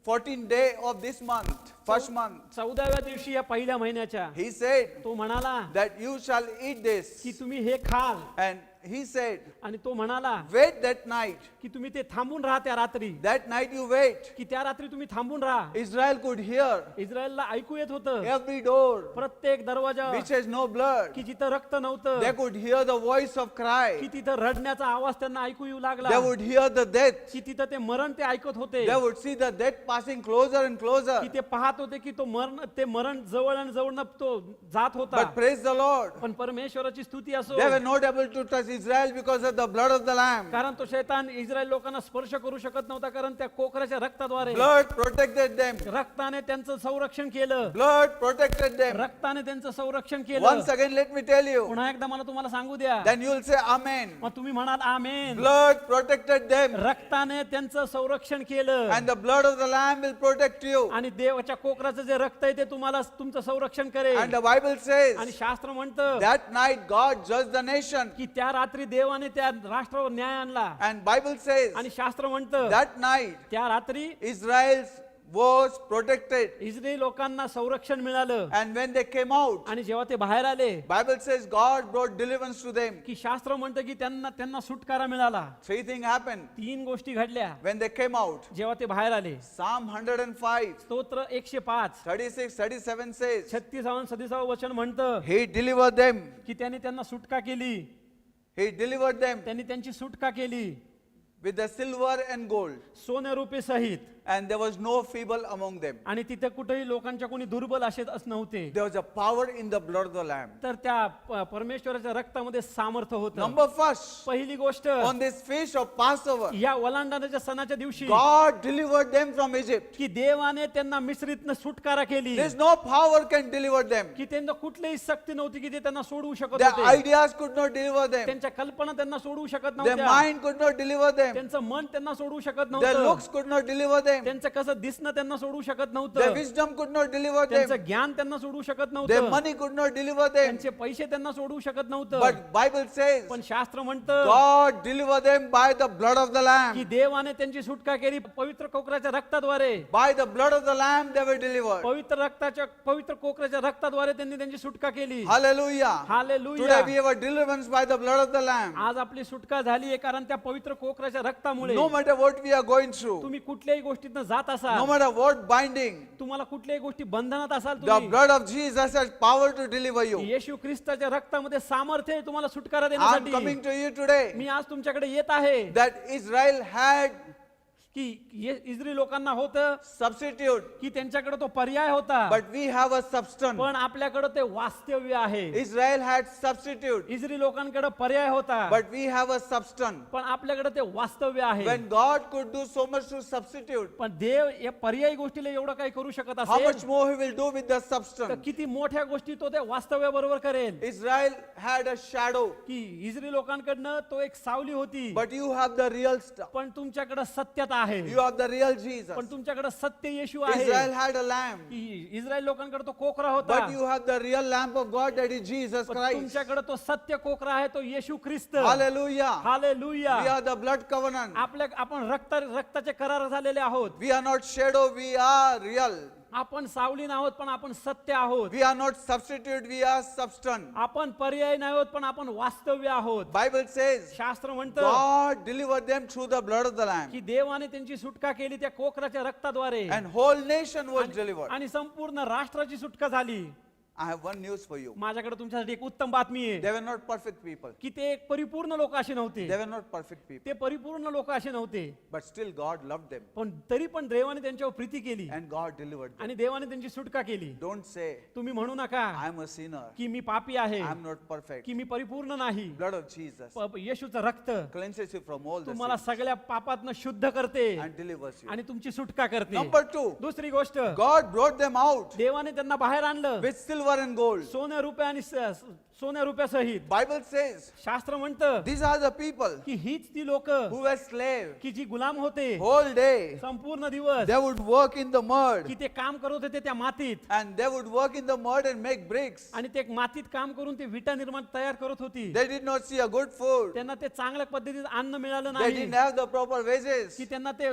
14th day of this month, first month. 14व्या दिवशी या पहिल्या महिन्याच्या. He said तो म्हणाला that you shall eat this. की तुम्ही हे खाल. And he said, आणि तो म्हणाला wait that night. की तुम्ही ते थांबून राहा त्या रात्री. That night you wait. की त्या रात्री तुम्ही थांबून राहा. Israel could hear इस्रायलला ऐकू येत होतं every door प्रत्येक दरवाजा which has no blood. की जिथं रक्त नव्हतं They could hear the voice of की cry. तिथं रडण्याचा आवाज त्यांना ऐकू येऊ लागला. They would hear the death. की तिथं ते मरण ते ऐकत होते. They would see the death passing closer and closer. की ते पाहत होते की ते मरण जवळ आणि जवळ तो जात होता. But praise the Lord, पण परमेश्वराची स्तुती असो they were not able to touch Israel because of the blood of the lamb. कारण तो शैतान इस्रायल लोकांना स्पर्श करू शकत नव्हता कारण त्या कोकराच्या रक्ताद्वारे Blood protected them. रक्ताने त्यांचं संरक्षण केलं. Blood protected them. रक्ताने त्यांचं संरक्षण केलं. Once again, let me tell you. पुन्हा एकदा मला तुम्हाला सांगू द्या. Then you will say Amen. मग तुम्ही म्हणाल आमेन. Blood protected them. रक्ताने त्यांचं संरक्षण केलं. And the blood of the lamb will protect you. आणि देवाच्या कोकराचं जे रक्त आहे ते तुम्हाला तुमचं संरक्षण करेल. And the Bible says आणि शास्त्र म्हणतं that night God judged the nation. की त्या रात्री देवाने त्या राष्ट्रावर न्याय आणला. And Bible says आणि शास्त्र म्हणतं that night त्या रात्री Israel's was protected. इस्रायल लोकांना संरक्षण मिळालं. And when they came out, आणि जेव्हा ते बाहेर आले Bible says God brought deliverance to them. की शास्त्र म्हणतं की त्यांना सुटकारा मिळाला. 3 things happened 3 गोष्टी घडल्या when they came out. जेव्हा ते बाहेर आले. Psalm 105, स्तोत्र 105 36, 37 says, 36 37 वचन म्हणतं He delivered them. की त्याने त्यांना सुटका केली. He delivered them त्यांनी त्यांची सुटका केली with the silver and gold. सोने रुपये सहित. And there was no feeble among them. आणि तिथे कुठेही लोकांच्या कोणी दुर्बल असेच नव्हते. There was a power in the blood of the Lamb. तर त्या परमेश्वराच्या रक्तामध्ये सामर्थ्य होतं. Number first, पहिली गोष्ट on this feast of Passover, या ओलांडण्याच्या सणाच्या दिवशी God delivered them from Egypt. की देवाने त्यांना मिस्रीतनं सुटकारा केली. There's no power can deliver them. की त्यांना कुठलीही शक्ती नव्हती की ते त्यांना सोडवू शकत Their होते. ideas could not deliver them. त्यांच्या कल्पना त्यांना सोडवू शकत Their नव्हत्या. mind could not deliver them. त्यांचं मन त्यांना सोडवू शकत Their नव्हतं. looks could not deliver them. त्यांचं कसं दिसणं त्यांना सोडवू शकत Their नव्हतं. wisdom could not deliver them. त्यांचं ज्ञान त्यांना सोडवू शकत Their नव्हतं. money could not deliver them. त्यांचे पैसे त्यांना सोडवू शकत नव्हतं. But Bible says पण शास्त्र म्हणतं God delivered them by the blood of the की Lamb. देवाने त्यांची सुटका केली पवित्र कोकराच्या रक्ताद्वारे. By the blood of the Lamb they were delivered. पवित्र कोकराच्या रक्ताद्वारे त्यांनी त्यांची सुटका केली. Hallelujah. Hallelujah. Today we have a deliverance by the blood of the Lamb. आज आपली सुटका झाली आहे कारण त्या पवित्र कोकराच्या रक्तामुळे. No matter what we are going through, तुम्ही कुठल्याही गोष्टीतनं जात असाल, no matter what binding, तुम्हाला कुठल्याही गोष्टी बंधनात असाल the तुम्ही, blood of Jesus has power to deliver you. येशू ख्रिस्ताच्या रक्तामध्ये सामर्थ्य आहे तुम्हाला सुटकारा I'm देण्यासाठी. coming to you today मी आज तुमच्याकडे येत आहे that Israel had की इस्रायली लोकांना होतं substitute, की त्यांच्याकडे तो पर्याय होता, but we have a substance. पण आपल्याकडे ते वास्तव्य आहे. Israel had substitute, इस्रायली लोकांकडे पर्याय होता, but we have a substance. पण आपल्याकडे ते वास्तव्य आहे. When God could do so much to substitute, पण देव या पर्यायी गोष्टीला एवढं काही करू शकत how much असेल more He will do with the तर substance. किती मोठ्या गोष्टी तो त्या वास्तव्याबरोबर करेल. Israel had a shadow, की इस्रायली लोकांकडनं तो एक सावली होती, but you have the real stuff. पण तुमच्याकडे सत्यता आहे. You have the real Jesus. पण तुमच्याकडे सत्य येशू आहे. Israel had a lamb, की इस्रायल लोकांकडे तो कोकरा होता, but you have the real lamb of God, that is Jesus पण Christ. तुमच्याकडे तो सत्य कोकरा आहे तो येशू ख्रिस्त. Hallelujah. Hallelujah. We are the blood covenant. आपण रक्ताचे करार झालेले आहोत. We are not shadow, we are real. आपण सावली नाही आहोत पण आपण सत्य आहोत. We are not substitute, we are substance. आपण पर्याय नाही आहोत पण आपण वास्तव्य आहोत. Bible says शास्त्र म्हणतं God delivered them through the blood of the lamb, की देवाने त्यांची सुटका केली त्या कोकराच्या रक्ताद्वारे and whole nation was delivered. आणि संपूर्ण राष्ट्राची सुटका झाली. I have one news for you. माझ्याकडे तुमच्यासाठी एक उत्तम बातमी आहे They were not perfect people. की ते एक परिपूर्ण लोक असे नव्हते. They were not perfect people. ते परिपूर्ण लोक असे नव्हते, But still God loved them पण तरी पण देवाने त्यांच्यावर प्रीती केली and God delivered them. आणि देवाने त्यांची सुटका केली. Don't say, तुम्ही म्हणू नका I am a sinner. की मी पापी आहे, I am not perfect. की मी परिपूर्ण नाही. Blood of Jesus येशूचं रक्त cleanses you from all the तुम्हाला sins सगळ्या पापातनं शुद्ध करते and delivers you. आणि तुमची सुटका करते. Number 2, दुसरी गोष्ट, God brought them out देवाने त्यांना बाहेर आणलं with silver and gold. सोन्या रुपया आणि सोन्या रुपयासहित. Bible says शास्त्र म्हणतं these are the people की हीच ती लोक who were slave. की जी गुलाम होते, Whole day संपूर्ण दिवस they would work in the mud की ते काम करत होते त्या मातीत and they would work in the mud and make bricks. आणि ते मातीत काम करून ते विटा निर्माण तयार करत होती. They did not see a good food. त्यांना ते चांगल्या पद्धतीत अन्न मिळालं They नाही, didn't have the proper wages की त्यांना ते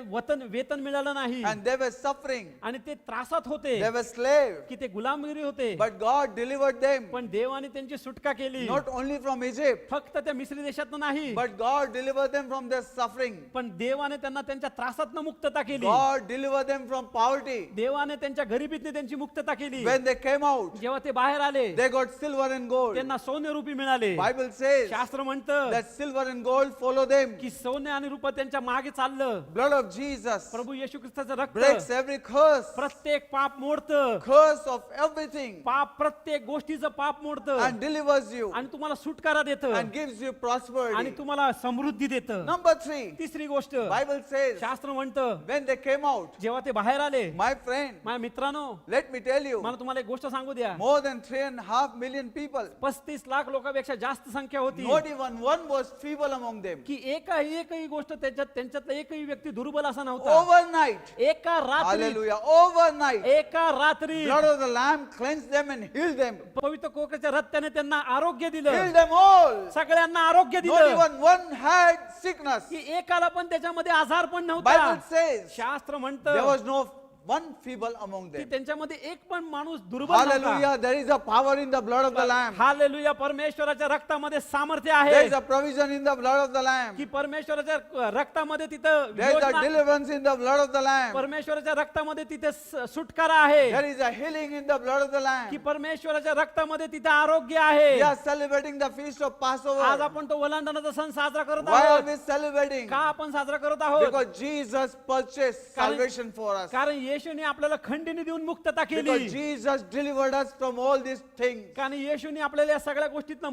वेतन मिळालं नाही and they were suffering. आणि ते त्रासात होते, They were slave. की ते गुलामगिरी होते. But God delivered them पण देवाने त्यांची सुटका केली, not only from Egypt, फक्त त्या मिस्री देशातनं नाही, but God delivered them from their suffering. पण देवाने त्यांना त्यांच्या त्रासातनं मुक्तता केली. God delivered them from poverty. देवाने त्यांच्या गरिबीतने त्यांची मुक्तता केली. When they came out, जेव्हा ते बाहेर आले they got silver and gold. त्यांना सोने रुपी मिळाले. Bible says शास्त्र म्हणतं that silver and gold follow them. की सोने आणि रुपा त्यांच्या मागे चाललं. Blood of Jesus Prabhu Yeshu ख्रिस्ताचं breaks रक्त every curse, प्रत्येक पाप मोडतं, curse of everything, पाप प्रत्येक गोष्टीचं पाप मोडतं and delivers you आणि तुम्हाला सुटकारा देतं and gives you आणि prosperity. तुम्हाला समृद्धी देतं. Number 3, तिसरी गोष्ट, Bible says शास्त्र म्हणतं when they came out, जेव्हा ते बाहेर आले, my friend, माझ्या मित्रांनो, let me tell you, मला तुम्हाला एक गोष्ट सांगू द्या. more than 3.5 million people, 35 lakh लोकांपेक्षा जास्त संख्या होती, not even one was feeble among them. की एकही गोष्ट त्यांच्यातला एकही व्यक्ती दुर्बल असा नव्हता. Overnight, एका रात्री, hallelujah, overnight, एका रात्री blood of the Lamb cleansed them and healed them. पवित्र कोकराच्या रक्ताने त्यांना आरोग्य दिलं, Healed them all. सगळ्यांना आरोग्य Not दिलं, even one had sickness. की एकाला पण त्याच्यामध्ये आजार पण Bible नव्हता. says शास्त्र there म्हणतं was no one feeble among की them. त्यांच्यामध्ये एक पण माणूस दुर्बल नव्हता. Hallelujah, there is a power in the blood of the Lamb. Hallelujah, परमेश्वराच्या रक्तामध्ये सामर्थ्य There आहे, is a provision in the blood of the Lamb. की परमेश्वराच्या रक्तामध्ये तिथं There is a योजना- deliverance in the blood of the Lamb. परमेश्वराच्या रक्तामध्ये तिथे सुटकारा आहे, There is a healing in the blood of the की Lamb. परमेश्वराच्या रक्तामध्ये तिथे आरोग्य आहे. We are celebrating the feast of आज Passover. आपण तो ओलांडणाचा सण साजरा करत Why are आहोत. we celebrating? का आपण साजरा करत आहोत? Because Jesus purchased कारण- salvation for us. कारण येशूने आपल्याला खंडीने देऊन मुक्तता Because केली. Jesus delivered us from all these things. कारण येशूने आपल्याला या सगळ्या गोष्टीतनं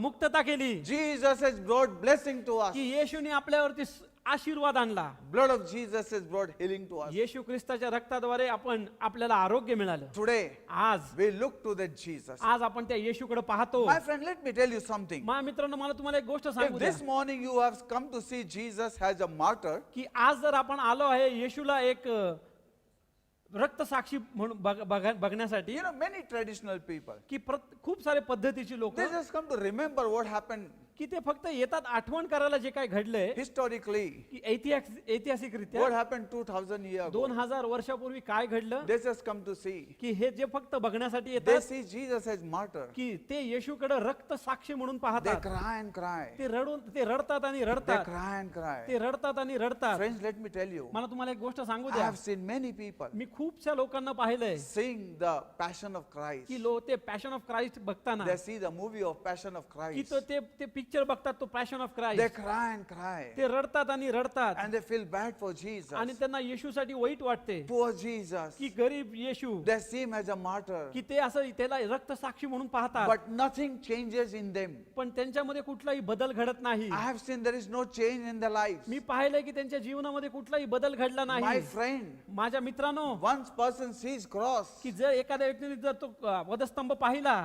मुक्तता केली, Jesus has brought blessing to us. की येशूने आपल्यावरती आशीर्वाद आणला. Blood of Jesus has brought healing to us. येशू ख्रिस्ताच्या रक्ताद्वारे आपल्याला आरोग्य मिळालं. Today, आज we look to that Jesus. आज आपण त्या येशूकडे पाहतो. My friend, let me tell you something. माझ्या मित्रांनो, मला तुम्हाला एक गोष्ट If सांगू द्या, this morning you have come to see Jesus as a martyr, की आज जर आपण आलो आहे येशूला एक रक्तसाक्षी म्हणून बघण्यासाठी, you know, many traditional people, की खूप सारे पद्धतीची लोक they just come to remember what happened की ते फक्त येतात आठवण करायला जे काय घडलंय, historically, की ऐतिहासिकरित्या what happened 2000 years ago. 2000 वर्षापूर्वी काय घडलं, They just come to see. की हे जे फक्त बघण्यासाठी They येतात, see Jesus as martyr. की ते येशूकडे रक्त साक्षी म्हणून They पाहतात. cry and cry. ते रडतात आणि They रडतात, cry and cry. ते रडतात आणि रडतात. Friends, let me tell you, मला तुम्हाला एक गोष्ट सांगू I द्या, have seen many people मी खूपशा लोकांना पाहिलंय sing the Passion of Christ. की ते पॅशन ऑफ क्राइस्ट बघताना, They see the movie of Passion of की Christ. ते पिक्चर बघतात, तो passion of They Christ, cry and cry. ते रडतात आणि रडतात And they feel bad for Jesus. आणि त्यांना येशूसाठी वाईट वाटते, Poor Jesus. की गरीब येशू, They see him as a martyr. की ते असं त्याला रक्त साक्षी म्हणून पाहतात, But nothing changes in them. पण त्यांच्यामध्ये कुठलाही बदल घडत नाही. I have seen there is no change in their lives. मी पाहिलंय की त्यांच्या जीवनामध्ये कुठलाही बदल घडला My नाही. friend, माझ्या मित्रांनो, once person sees cross, की जर एखाद्या व्यक्तीने जर तो वधस्तंभ पाहिला,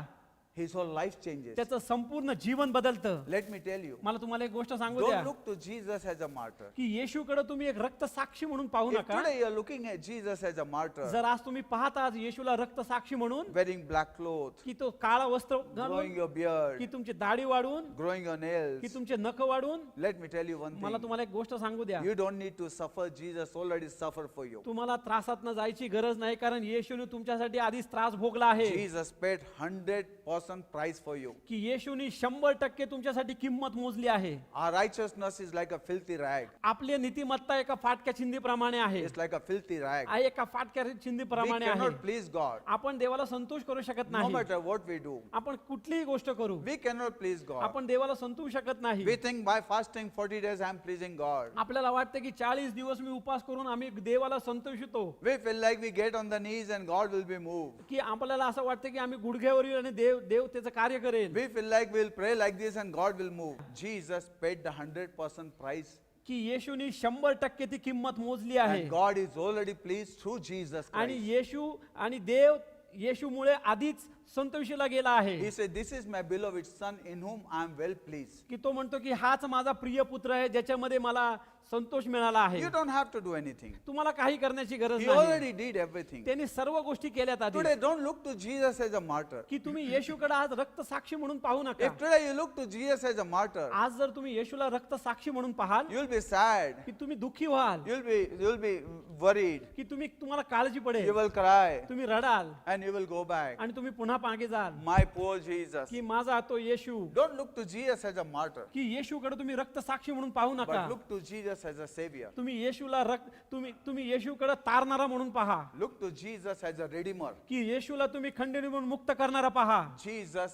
his whole life changes. त्याचं संपूर्ण जीवन बदलतं. Let me tell you, मला तुम्हाला एक गोष्ट सांगू द्या, don't look to Jesus as a martyr. की येशूकडे तुम्ही एक रक्त साक्षी म्हणून पाहू If नका. today you are looking at Jesus as a martyr, जर आज तुम्ही पाहता आज येशूला रक्त साक्षी म्हणून, wearing black clothes, की तो काळा वस्त्र growing घालून, your beard, की तुमची दाढी वाढून, growing your की nails, तुमचे नख वाढून, let me tell you one मला thing. तुम्हाला एक गोष्ट सांगू द्या, You don't need to suffer. Jesus already suffered for you. तुम्हाला त्रासात न जायची गरज नाही, कारण येशूने तुमच्यासाठी आधीच त्रास भोगला आहे. Jesus paid 100% 100% price for you. की येशूनी 100% तुमच्यासाठी किंमत मोजली आहे. Our righteousness is like a filthy rag. आपली नीतिमत्ता एका फाटक्या चिंधीप्रमाणे आहे. It's like a filthy rag. एका फाटक्या We चिंधीप्रमाणे आहे. cannot please God. आपण देवाला संतोष करू शकत No नाही. matter what we do, आपण कुठलीही गोष्ट करू, we cannot please God. आपण देवाला संतोषू शकत नाही. We think by fasting 40 days I am pleasing God. आपल्याला वाटतं की 40 दिवस मी उपास करून आम्ही देवाला संतोषितो. We feel like we get on the knees and God will be moved. की आपल्याला असं वाटतं की आम्ही गुडघ्यावर येऊ आणि देव त्याचं कार्य करेल. We feel like we'll pray like this and God will move. Jesus paid the 100% price. की येशूनी 100% ती किंमत मोजली आहे. And God is already pleased through Jesus आणि Christ. येशू आणि देव येशूमुळे आधीच संतोषीला गेला आहे. He said, this is my beloved son in whom I am well pleased. की तो म्हणतो की हाच माझा प्रिय पुत्र आहे ज्याच्यामध्ये मला संतोष मिळाला आहे. You don't have to do anything. तुम्हाला काही करण्याची गरज He नाही. already did everything. त्यांनी सर्व गोष्टी केल्यात आधी. Today, don't look to Jesus as a martyr. की तुम्ही येशूकडे आज रक्त साक्षी म्हणून पाहू नका. If today you look to Jesus as a martyr, आज जर तुम्ही येशूला रक्त साक्षी म्हणून पाहाल you'll be sad. की तुम्ही दुःखी व्हाल, You'll be worried. की तुम्हाला काळजी You पडेल, will cry तुम्ही रडाल and you will go back. आणि तुम्ही पुन्हा मागे जाल. My poor Jesus. की माझा तो येशू, Don't look to Jesus as a martyr, की येशूकडे तुम्ही रक्त साक्षी म्हणून पाहू नका. but look to Jesus as a savior. तुम्ही येशूला तुम्ही येशूकडे तारणारा म्हणून पहा. Look to Jesus as a redeemer. की येशूला तुम्ही खंडणी म्हणून मुक्त करणारा पहा. Jesus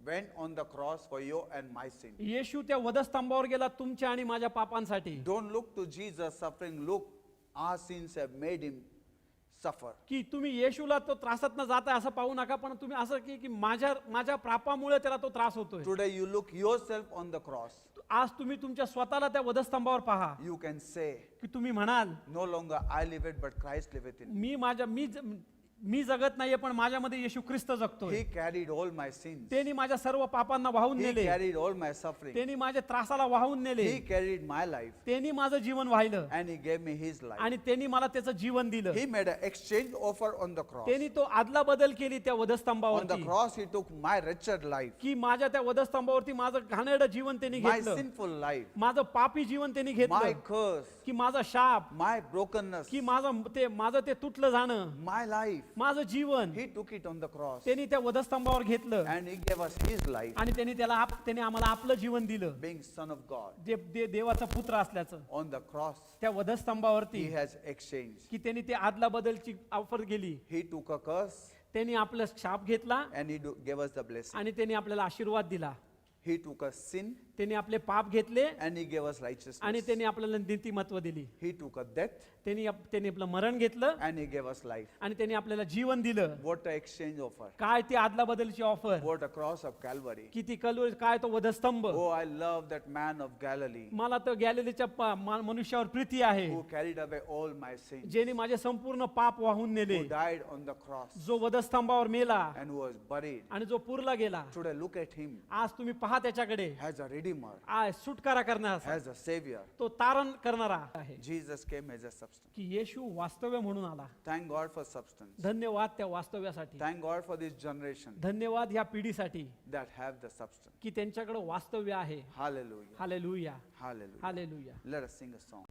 went on the cross for you and my sin. येशू त्या वधस्तंभावर गेला तुमच्या आणि माझ्या पापांसाठी. Don't look to Jesus suffering. Look, our sins have made him suffer. की तुम्ही येशूला तो त्रासात न जाता असं पाहू नका, पण तुम्ही असं की माझ्या पापामुळे त्याला तो त्रास होतोय. Today you look yourself on the cross. आज तुम्ही तुमच्या स्वतःला त्या वधस्तंभावर पहा. You can say, की तुम्ही म्हणाल no longer I live it, but Christ liveth in me. मी जगत नाहीये पण माझ्यामध्ये येशू ख्रिस्त जगतोय. He carried all my sins. त्यांनी माझ्या सर्व पापांना वाहून He नेले. carried all my suffering. त्यांनी माझ्या त्रासाला वाहून नेले. He carried my life त्यांनी माझं जीवन वाहिलं and he gave me his life. आणि त्यांनी मला त्याचं जीवन दिलं. He made an exchange offer on the cross. त्यांनी तो आदला बदल केली त्या On the वधस्तंभावरती. cross he took my wretched life, की माझ्या त्या वधस्तंभावरती माझं घाणेरडं जीवन त्यांनी my घेतलं. sinful life, माझं पापी जीवन त्यांनी my घेतलं. curse, की माझा शाप, my brokenness, की माझं ते तुटलं जाणं, my life. माझं जीवन He took it on the cross त्यांनी त्या वधस्तंभावर घेतलं and he gave us his life, आणि त्यांनी आम्हाला आपलं जीवन दिलं. being son of God. जे देवाचा पुत्र असल्याचं On the cross त्या वधस्तंभावरती he has exchanged. की त्यांनी ते आदला बदलची ऑफर केली. He took a curse त्यांनी आपलं शाप घेतला and he gave us the blessing. आणि त्यांनी आपल्याला आशीर्वाद दिला. He took a sin त्यांनी आपले पाप घेतले and he gave us आणि righteousness. त्यांनी आपल्याला नीतिमत्व दिली. He took a death त्यांनी आपलं मरण घेतलं and he gave us life. आणि त्यांनी आपल्याला जीवन दिलं. What an exchange offer. काय ती आदला बदलची offer, What a cross of Calvary. किती काय तो वधस्तंभ. Oh, I love that man of Galilee मला तर गॅलिलीच्या मनुष्यावर प्रीती आहे, who carried away all my sins, ज्याने माझे संपूर्ण पाप वाहून नेले, who died on the cross जो वधस्तंभावर मेला and who was buried. आणि जो पुरला गेला. Today look at him आज तुम्ही पहा त्याच्याकडे, as a redeemer, आज सुटकारा करण्यास as a savior. तो तारण करणारा आहे. Jesus came as a substance. की येशू वास्तव्य म्हणून आला. Thank God for substance. धन्यवाद त्या वास्तव्यासाठी. Thank God for this generation धन्यवाद ह्या पिढीसाठी that have the substance. की त्यांच्याकडे वास्तव्य आहे. Hallelujah. Hallelujah, Hallelujah. Hallelujah. Let us sing a song.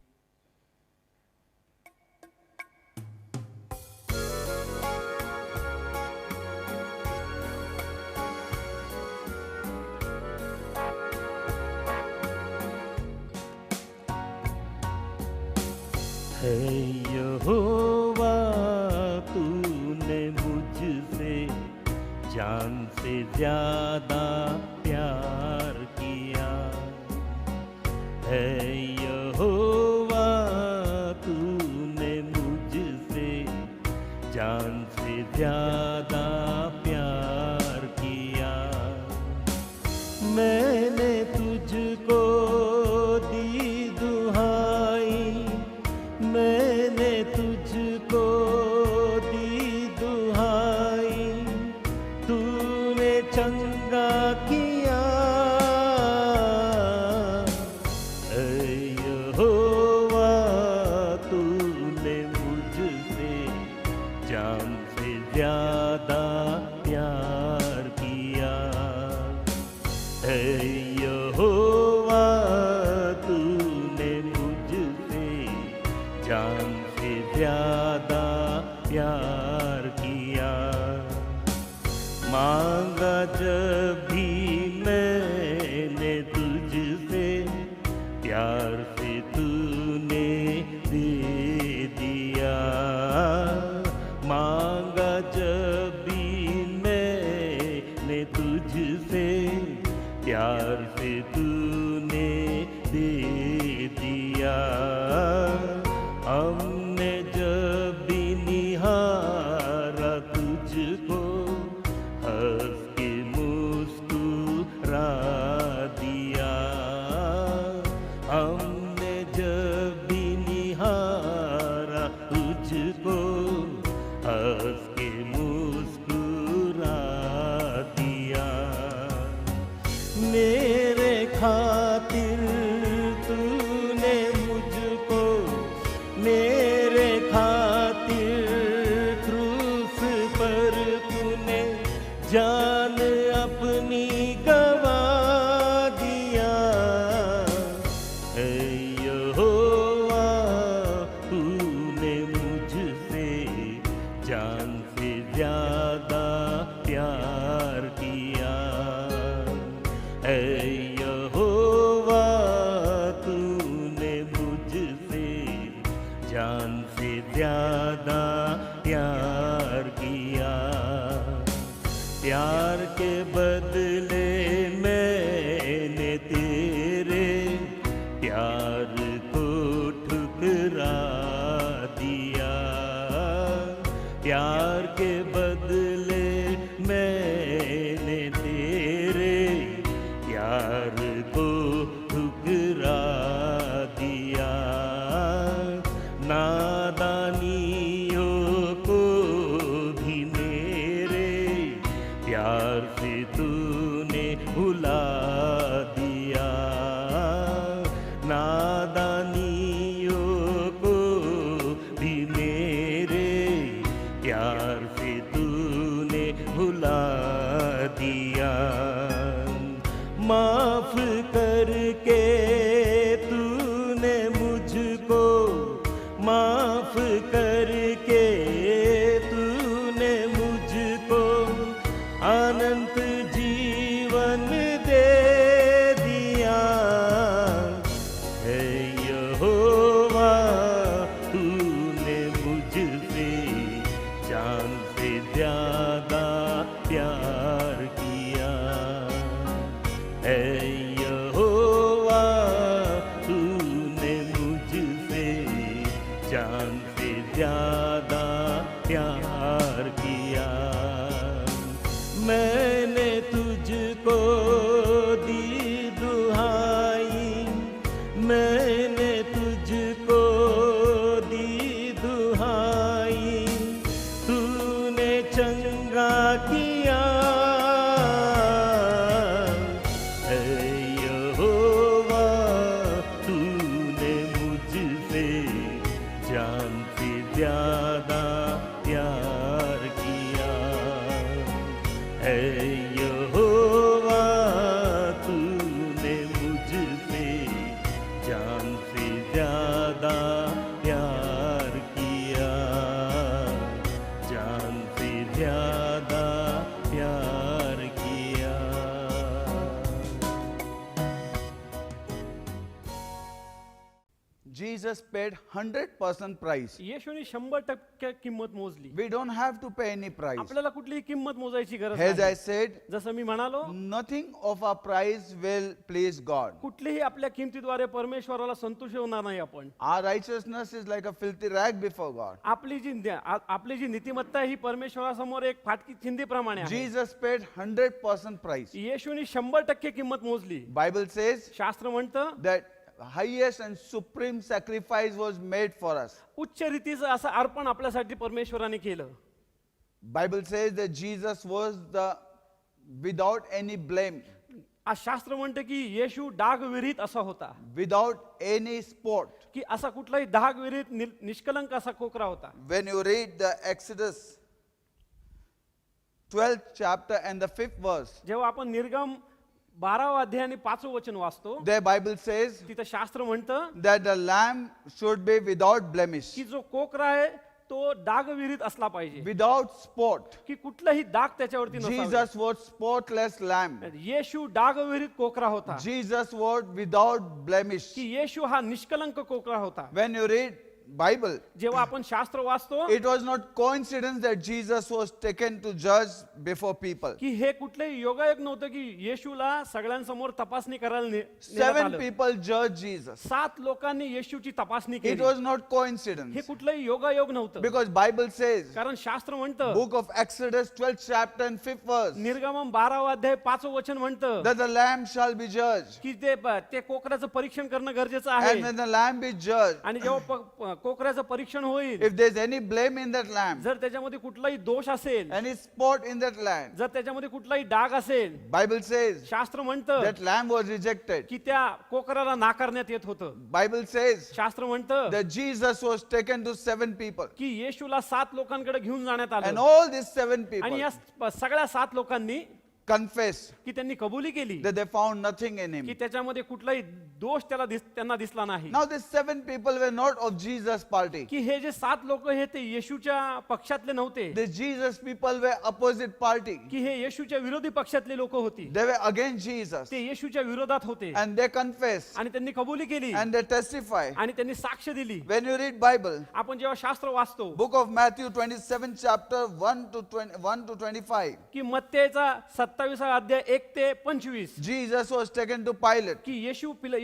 है यहोवा तूने मुझसे जान से ज्यादा प्यार किया. है यहोवा तूने मुझसे जान से ज्यादा प्यार किया. मैंने तुझको दी दुहाई, मैंने तुझको दी दुहाई, तूने चंगा किया. ऐ यहोवा तूने मुझसे जान से ज्यादा प्यार किया. ऐ यहोवा तूने मुझसे जान से ज्यादा प्यार किया. मांगा जब हंस के मुस्कुरा दिया। मेरे खातिर तूने मुझको, मेरे खातिर क्रूस पर तूने जान अपनी गवा दिया। ऐ यहोवा तूने मुझसे जान से ज्यादा प्यार किया। ऐ यहोवा तूने मुझसे जान से ज्यादा प्यार किया। प्यार के बदले मैंने तेरे प्यार को ठुकरा दिया। प्यार के बदले मैंने तेरे प्यार को ठुकरा दिया। नादानियों को भी मेरे प्यार से तूने भुला दिया। नादानियों को भी मेरे प्यार से तूने भुला दिया। माफ करके तूने मुझको, माफ करके तूने मुझको अनंत जीवन दे दिया। है यहोवा तूने मुझसे जान से ज्यादा प्यार किया। है यहोवा तूने मुझसे जान से ज्यादा प्यार किया। मैंने तुझको दी दुहाई, मैंने तुझको दी दुहाई, तूने चंगा किया। ऐ यहोवा तूने मुझसे जान से ज्यादा प्यार किया। ऐ यहोवा तूने मुझसे जान से ज्यादा प्यार किया। जान से ज्यादा प्यार किया। Jesus paid 100% price. येशूने 100% किंमत मोजली. We don't have to pay any price. आपल्याला कुठलीही किंमत मोजायची गरज As I नाही. said, जसं मी म्हणालो, nothing of our price will please God. कुठलीही आपल्या किमतीद्वारे परमेश्वराला संतुष्ट होणार नाही आपण. Our righteousness is like a filthy rag before God. आपली जी नीतिमत्ता आहे ही परमेश्वरासमोर एक फाटकी चिंधीप्रमाणे आहे. Jesus paid 100% price. येशूने 100% किंमत मोजली. Bible says शास्त्र म्हणतं that highest and supreme sacrifice was made for us. उच्च रीतीचं असं अर्पण आपल्यासाठी परमेश्वराने केलं. Bible says that Jesus was the without any blame, आज शास्त्र म्हणतं की येशू डागविरहित असा होता, without any spot. की असा कुठलाही डागविरहित निष्कलंक असा कोकरा होता. When you read the Exodus 12th chapter and the 5th verse, जेव्हा आपण निर्गम 12वा अध्याय आणि 5वं वचन वाचतो, the Bible says तिथं शास्त्र म्हणतं that the lamb should be without blemish, की जो कोकरा आहे तो डागविरहित असला पाहिजे, without spot. की कुठलाही डाग त्याच्यावरती नसावा. Jesus was spotless lamb. येशू डागविरहित कोकरा होता, Jesus was without blemish. की येशू हा निष्कलंक कोकरा होता. When you read Bible, जेव्हा आपण शास्त्र वाचतो, it was not coincidence that Jesus was taken to judge before people. की हे कुठलेही योगायोग नव्हतं की येशूला सगळ्यांसमोर तपासणी करायला नेण्यात 7 आलं. people judged Jesus. 7 लोकांनी येशूची तपासणी It केली. was not हे coincidence. कुठलंही योगायोग नव्हतं, Because Bible says, कारण शास्त्र म्हणतं, book of Exodus 12th chapter and 5th verse, निर्गमन 12वा अध्याय 5वं वचन म्हणतं that the lamb shall be judged. की ते कोकराचं परीक्षण करणं गरजेचं And आहे. when the lamb is judged, आणि जेव्हा कोकऱ्याचं परीक्षण होईल. If there's any blame in that lamb, जर त्याच्यामध्ये कुठलाही दोष असेल, any spot in that lamb, जर त्याच्यामध्ये कुठलाही डाग असेल, Bible says शास्त्र म्हणतं that lamb was rejected. की त्या कोकराला नाकारण्यात येत होतं. Bible says शास्त्र म्हणतं that Jesus was taken to 7 people. की येशूला 7 लोकांकडे घेऊन जाण्यात And आलं all these 7 आणि people या सगळ्या 7 लोकांनी confessed की त्यांनी कबुली केली that they found nothing in की him. त्याच्यामध्ये कुठलाही दोष त्यांना दिसला नाही. Now these 7 people were not of Jesus' party. की हे जे 7 लोक हे ते येशूच्या पक्षातले नव्हते, The Jesus people were opposite party. की हे येशूच्या विरोधी पक्षातले लोक होती. They were against Jesus. ते येशूच्या विरोधात होते And they confessed आणि त्यांनी कबुली केली and they testify. आणि त्यांनी साक्ष दिली. When you read Bible, आपण जेव्हा शास्त्र वाचतो book of Matthew 27 chapter 1 to 25, की मत्तेचा 27 अध्याय 1 ते 25 Jesus was taken to Pilate. की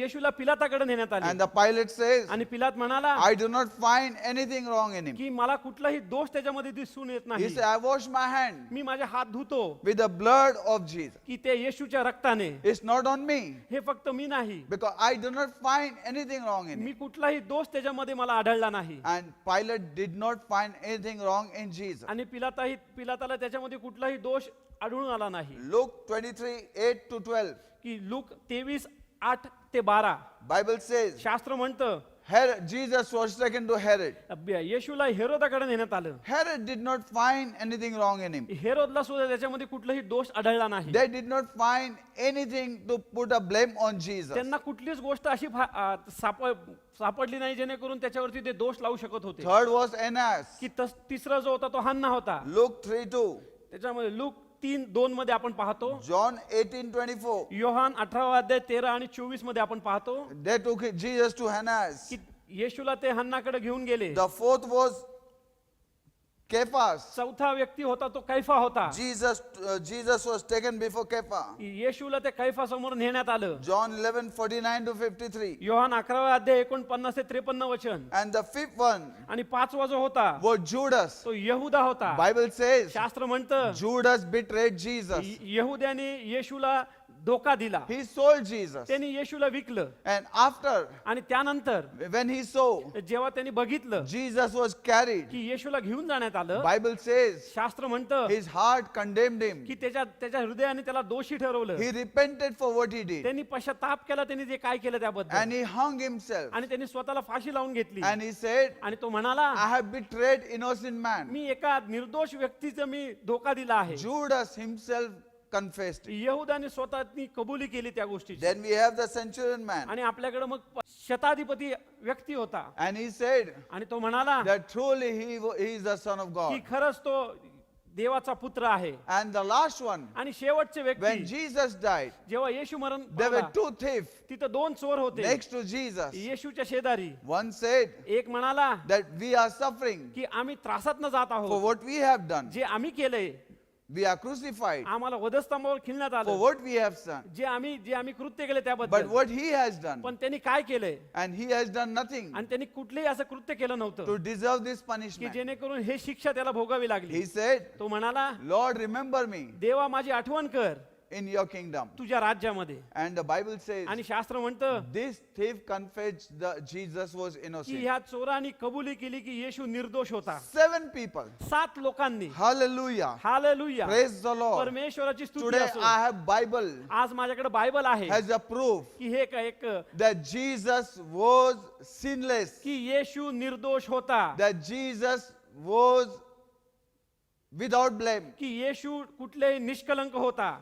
येशूला पिलाताकडे नेण्यात And आले the Pilate says, आणि पिलात म्हणाला I do not find anything wrong in him. की मला कुठलाही दोष त्याच्यामध्ये दिसून येत He नाही. said, I wash my hand मी माझे हात धुतो with the blood of Jesus. की ते येशूच्या रक्ताने. It's not on me हे फक्त मी नाही, because I do not find anything wrong in me him. कुठलाही दोष त्याच्यामध्ये मला आढळला नाही. And Pilate did not find anything wrong in Jesus. आणि पिलाताला त्याच्यामध्ये कुठलाही दोष आढळून आला नाही. Luke 23 8 to 12. की लूक 23:8 ते 12 Bible says, शास्त्र म्हणतं Jesus was taken to Herod. येशूला हेरोदाकडे नेण्यात आलं. Herod did not find anything wrong in him. हेरोदला सुद्धा त्याच्यामध्ये कुठलाही दोष आढळला नाही. They did not find anything to put a blame on Jesus. त्यांना कुठलीच गोष्ट अशी सापडली नाही जेणेकरून त्याच्यावरती ते दोष लावू शकत होते. Third was Annas. की तिसरा जो होता तो हन्ना होता. Luke 3:2. त्याच्यामध्ये लूक 3:2 मध्ये आपण पाहतो. John 18:24. योहान 18 अध्याय 13 आणि 24 मध्ये आपण पाहतो They took Jesus to Annas. की येशूला ते हन्नाकडे घेऊन गेले. The fourth was Cephas. चौथा व्यक्ती होता तो कैफा होता. Jesus was taken before Cephas. येशूला ते कैफा समोर नेण्यात आलं. John 11:49 to 53. योहान 11 अध्याय 49 ते 53 वचन. And the fifth one आणि 5वा जो होता was Judas. तो यहुदा होता. Bible says शास्त्र म्हणतं Judas betrayed Jesus. यहुद्याने येशूला धोका दिला. He sold Jesus. त्यांनी येशूला विकलं. And after, आणि त्यानंतर when he saw जेव्हा त्यांनी बघितलं Jesus was carried, की येशूला घेऊन जाण्यात आलं, Bible says शास्त्र म्हणतं his heart condemned him. की त्याच्या हृदयाने त्याला दोषी ठरवलं. He repented for what he did. त्यांनी पश्चाताप केला त्यांनी जे काय केलं त्याबद्दल. And he hung himself. आणि त्यांनी स्वतःला फाशी लावून घेतली. And he said, आणि तो म्हणाला I have betrayed innocent man. मी एका निर्दोष व्यक्तीचा मी धोका दिला आहे. Judas himself confessed. यहुदाने स्वतःनी कबुली केली त्या गोष्टीची. Then we have the centurion man. आणि आपल्याकडे मग शताधिपती व्यक्ती होता. And he said आणि तो म्हणाला that truly he is the Son of की God. खरंच तो देवाचा पुत्र आहे. And the last one, आणि शेवटचे when व्यक्ती Jesus died, जेव्हा येशू मरण there were पावला, 2 thieves तिथं 2 चोर होते next to Jesus. येशूच्या शेजारी. One said एक म्हणाला that we are suffering की आम्ही त्रासात जात for आहोत. what we have done. जे आम्ही केलंय, We are crucified आम्हाला वधस्तंभावर खिळण्यात for आलं. what we have done. जे आम्ही कृत्य केले But त्याबद्दल. what he has done, पण त्यांनी काय केलंय and he has done nothing आणि त्यांनी कुठलेही असं कृत्य केलं नव्हतं to deserve this की punishment. जेणेकरून हे शिक्षा त्याला भोगावी लागली. He said, तो म्हणाला Lord, remember me देवा माझी आठवण कर in your kingdom. तुझ्या राज्यामध्ये. And the Bible says आणि शास्त्र म्हणतं this thief confessed that Jesus was की innocent. ह्या चोरांनी कबुली केली की येशू निर्दोष होता. 7 people. 7 लोकांनी. Hallelujah. Hallelujah. Praise the Lord. परमेश्वराची स्तुती Today असो. I have Bible आज माझ्याकडे बायबल आहे as a proof की हे एक that Jesus was sinless. की येशू निर्दोष होता. That Jesus was without blame. की येशू कुठलेही निष्कलंक होता.